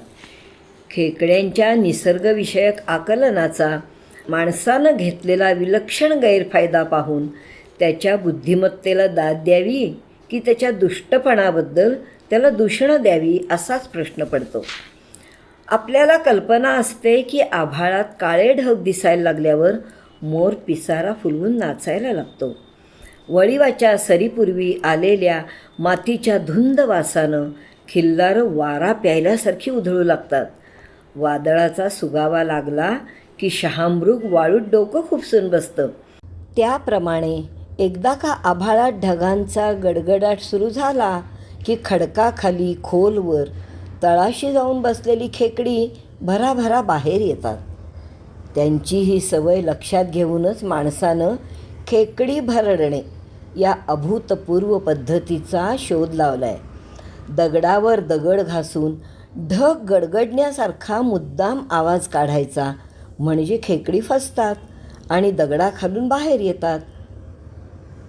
C: खेकड्यांच्या निसर्गविषयक आकलनाचा माणसानं घेतलेला विलक्षण गैरफायदा पाहून त्याच्या बुद्धिमत्तेला दाद द्यावी की त्याच्या दुष्टपणाबद्दल त्याला दूषणं द्यावी असाच प्रश्न पडतो. आपल्याला कल्पना असते की आभाळात काळे ढग दिसायला लागल्यावर मोर पिसारा फुलवून नाचायला लागतो. वळिवाच्या सरीपूर्वी आलेल्या मातीच्या धुंद वासानं खिल्लारं वारा प्यायल्यासारखी उधळू लागतात. वादळाचा सुगावा लागला की शहामृग वाळूत डोकं खुपसून बसतं. त्याप्रमाणे एकदा का आभाळात ढगांचा गडगडाट सुरू झाला की खडकाखाली खोलवर तळाशी जाऊन बसलेली खेकडी भराभरा बाहेर येतात. त्यांची ही सवय लक्षात घेऊनच माणसानं खेकडी भरडणे या अभूतपूर्व पद्धतीचा शोध लावला आहे. दगडावर दगड घासून ढग गडगडण्यासारखा मुद्दाम आवाज काढायचा म्हणजे खेकडी फसतात आणि दगडाखालून बाहेर येतात.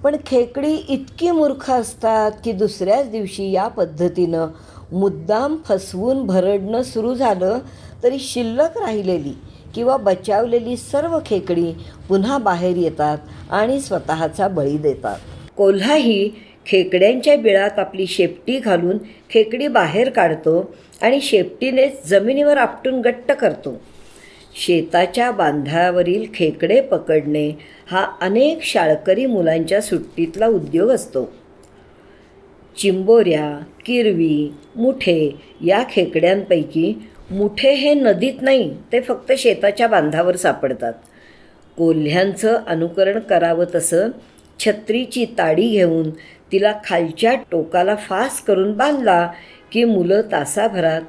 C: पण खेकडी इतकी मूर्ख असतात की दुसऱ्याच दिवशी या पद्धतीनं मुद्दाम फसवून भरडणं सुरू झालं तरी शिल्लक राहिलेली किंवा बचावलेली सर्व खेकडी पुन्हा बाहेर येतात आणि स्वतःचा बळी देतात. कोल्हाही खेकड्यांच्या बिळात आपली शेपटी घालून खेकडी बाहेर काढतो आणि शेपटीनेच जमिनीवर आपटून गट्ट करतो. शेताच्या बांधावरील खेकडे पकडणे हा अनेक शाळकरी मुलांच्या सुट्टीतला उद्योग असतो. चिंबोऱ्या, किरवी, मुठे या खेकड्यांपैकी मुठे हे नदीत नाही, ते फक्त शेताच्या बांधावर सापडतात. कोल्ह्यांचं अनुकरण करावं तसं छत्रीची ताडी घेऊन तिला खालच्या टोकाला फास करून बांधला की मुलं तासाभरात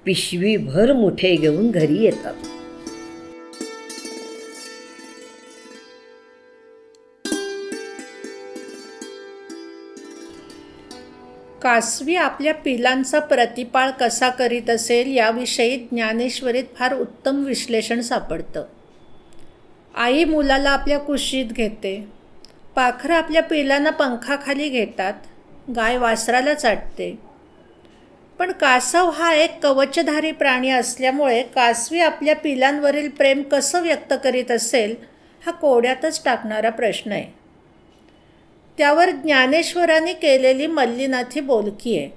C: पिशवीभर मुठे घेऊन घरी येतात.
A: कासवी आपल्या पिलांचा प्रतिपाळ कसा करीत असेल याविषयी ज्ञानेश्वरीत फार उत्तम विश्लेषण सापडतं. आई मुलाला आपल्या कुशीत घेते, पाखरं आपल्या पिलांना पंखाखाली घेतात, गाय वासराला चाटते. पण कासव हा एक कवचधारी प्राणी असल्यामुळे कासवी आपल्या पिलांवरील प्रेम कसं व्यक्त करीत असेल हा कोड्यातच टाकणारा प्रश्न आहे. त्यावर ज्ञानेश्वरांनी केलेली मल्लीनाथी बोलकी आहे.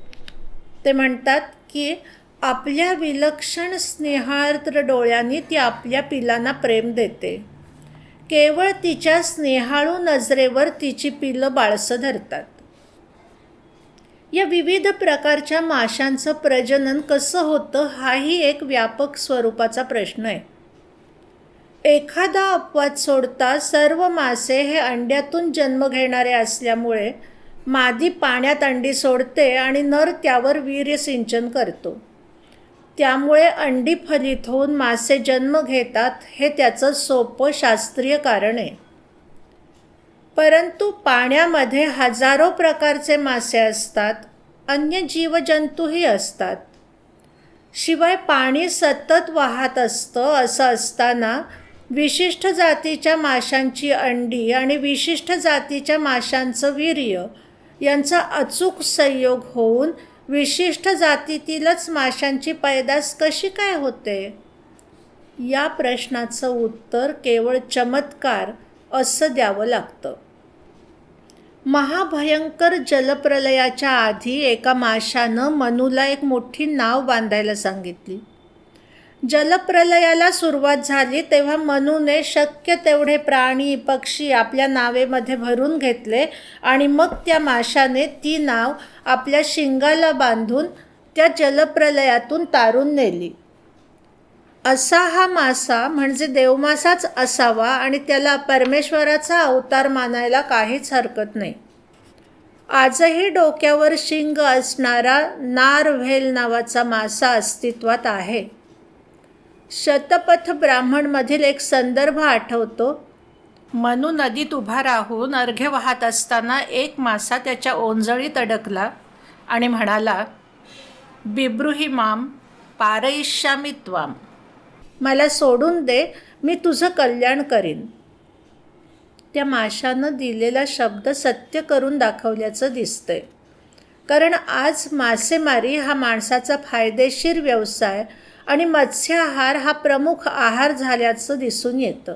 A: ते म्हणतात की आपल्या विलक्षण स्नेहार्द्र डोळ्यांनी ती आपल्या पिलांना प्रेम देते. केवळ तिच्या स्नेहाळू नजरेवर तिची पिलं बाळसं धरतात. या विविध प्रकारच्या माशांचं प्रजनन कसं होतं हाही एक व्यापक स्वरूपाचा प्रश्न आहे. एखादा अपवाद सोडता सर्व मासे हे अंड्यातून जन्म घेणारे असल्यामुळे मादी पाण्यात अंडी सोडते आणि नर त्यावर वीर्यसिंचन करतो. त्यामुळे अंडी फलित होऊन मासे जन्म घेतात हे त्याचं सोपं शास्त्रीय कारण आहे. परंतु पाण्यामध्ये हजारो प्रकारचे मासे असतात, अन्य जीवजंतूही असतात. शिवाय पाणी सतत वाहत असतं. असं असताना विशिष्ट जातीच्या माशांची अंडी आणि विशिष्ट जातीच्या माशांचं वीर्य यांचा अचूक संयोग होऊन विशिष्ट जातीतीलच माशांची पैदास कशी काय होते? या प्रश्नाचं उत्तर केवळ चमत्कार असं द्यावं लागतं. महाभयंकर जलप्रलयाच्या आधी एका माशानं मनूला एक मोठी नाव बांधायला सांगितली. जलप्रलयाला सुरुवात झाली तेव्हा मनूने शक्य तेवढे प्राणी पक्षी आपल्या नावेमध्ये भरून घेतले आणि मग त्या माशाने ती नाव आपल्या शिंगाला बांधून त्या जलप्रलयातून तारून नेली. असा हा मासा म्हणजे देवमासाच असावा आणि त्याला परमेश्वराचा अवतार मानायला काहीच हरकत नाही. आजही डोक्यावर शिंग असणारा नारव्हेल नावाचा मासा अस्तित्वात आहे. शतपथ ब्राह्मणमधील एक संदर्भ आठवतो. मनू नदीत उभा राहून अर्घ्य वाहत असताना एक मासा त्याच्या ओंजळीत अडकला आणि म्हणाला, बिब्रूही माम पारयिष्यामि त्वाम. मला सोडून दे, मी तुझं कल्याण करीन. त्या माशानं दिलेला शब्द सत्य करून दाखवल्याचं दिसतंय. कारण आज मासेमारी हा माणसाचा फायदेशीर व्यवसाय आणि मत्स्याहार हा प्रमुख आहार झाल्याचं दिसून येतं.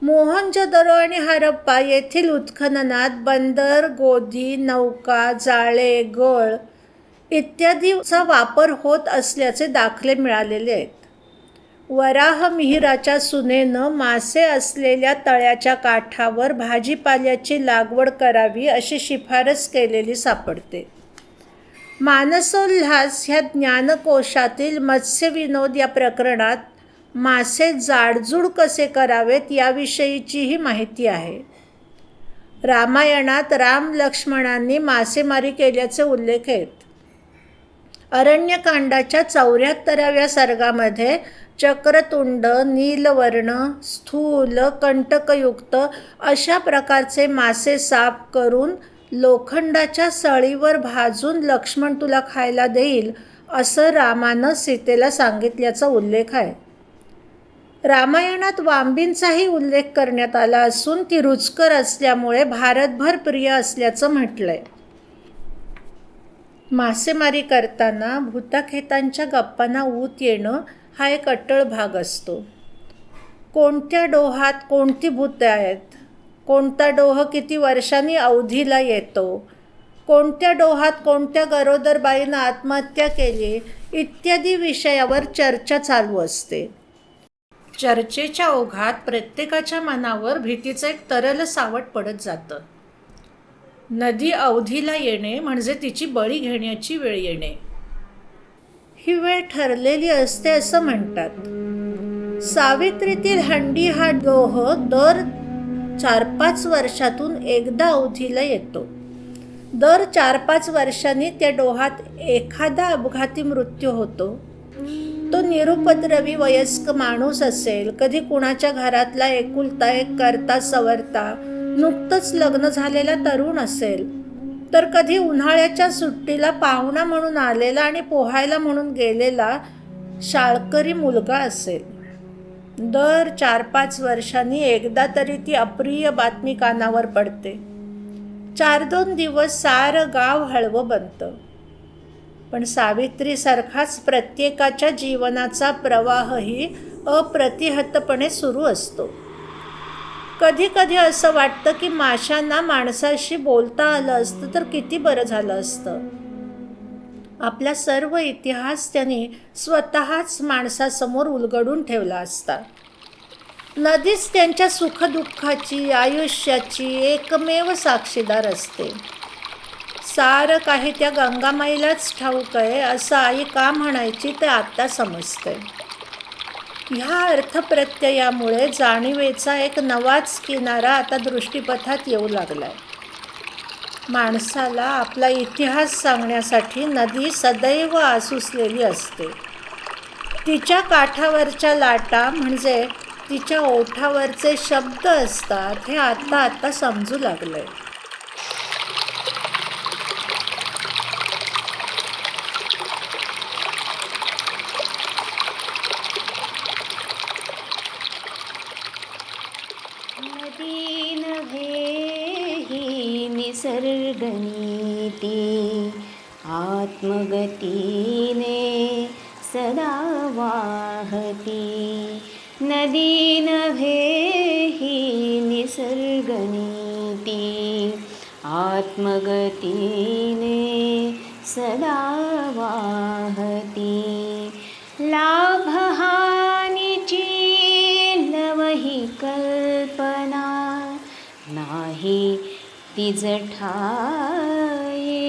A: मोहनजोदडो आणि हरप्पा येथील उत्खननात बंदर, गोदी, नौका, जाळे, गळ इत्यादीचा वापर होत असल्याचे दाखले मिळालेले आहेत. वराह मिहिराच्या सुनेनं मासे असलेल्या तळ्याच्या काठावर भाजीपाल्याची लागवड करावी अशी शिफारस केलेली सापडते. मानसोल्हास ह्या ज्ञानकोशातील मत्स्यविनोद या प्रकरणात मासे जाडजूड कसे करावेत याविषयीचीही माहिती आहे. रामायणात राम लक्ष्मणांनी मासेमारी केल्याचे उल्लेख आहेत. अरण्यकांडाच्या 74व्या सर्गामध्ये चक्रतुंड, नीलवर्ण, स्थूल, कंटकयुक्त अशा प्रकारचे मासे साफ करून लोखंडाच्या सळीवर भाजून लक्ष्मण तुला खायला देईल असं रामानं सीतेला सांगितल्याचा उल्लेख आहे. रामायणात वांबींचाही उल्लेख करण्यात आला असून ती रुचकर असल्यामुळे भारतभर प्रिय असल्याचं म्हटलंय. मासेमारी करताना भूताखेतांच्या गप्पांना ऊत येणं हा एक अट्टळ भाग असतो. कोणत्या डोहात कोणती भूते आहेत, कोणता डोह किती वर्षांनी अवधीला येतो, कोणत्या डोहात कोणत्या गरोदर बाईनं आत्महत्या केली इत्यादी विषयावर चर्चा चालू असते. चर्चेच्या ओघात प्रत्येकाच्या मनावर भीतीचं एक तरल सावट पडत जातं. नदी अवधीला येणे म्हणजे तिची बळी घेण्याची वेळ येणे. ही वेळ ठरलेली असते असं म्हणतात. सावित्रीतील हंडी हा डोह दर 4-5 वर्षातून एकदा अवधीला येतो. दर 4-5 वर्षांनी त्या डोहात एखादा अपघाती मृत्यू होतो. तो निरुपद्रवी वयस्क माणूस असेल, कधी कुणाच्या घरातला एकुलता एक करता सवरता नुकतंच लग्न झालेला तरुण असेल, तर कधी उन्हाळ्याच्या सुट्टीला पाहुणा म्हणून आलेला आणि पोहायला म्हणून गेलेला शाळकरी मुलगा असेल. दर 4-5 वर्षांनी एकदा तरी ती अप्रिय बातमी कानावर पडते. 4-2 दिवस सारं गाव हळवं बनतं. पण सावित्रीसारखाच प्रत्येकाच्या जीवनाचा प्रवाहही अप्रतिहतपणे सुरू असतो. कधी कधी असं वाटतं की माशांना माणसाशी बोलता आलं असतं तर किती बरं झालं असतं. आपला सर्व इतिहास त्यांनी स्वतःच माणसासमोर उलगडून ठेवला असता. नदीच त्यांच्या सुखदुःखाची, आयुष्याची एकमेव साक्षीदार असते. सारं काही त्या गंगामाईलाच ठाऊक आहे असं आई का म्हणायची ते आत्ता समजते. ह्या अर्थप्रत्ययामुळे जाणीवेचा एक नवाच किनारा आता दृष्टीपथात येऊ लागलाय. माणसाला आपला इतिहास सांगण्यासाठी नदी सदैव आसुसलेली असते. तिच्या काठावरच्या लाटा म्हणजे तिच्या ओठावरचे शब्द असतात हे आता समजू लागलंय.
D: नदी नव्हे ही निसर्गनीती, आत्मगतीने सदा वाहती नदी नभे ही निसर्गनीती आत्मगतीने सदा वाहती लाभहानीची लवही कल्पना नाही तिज ठाई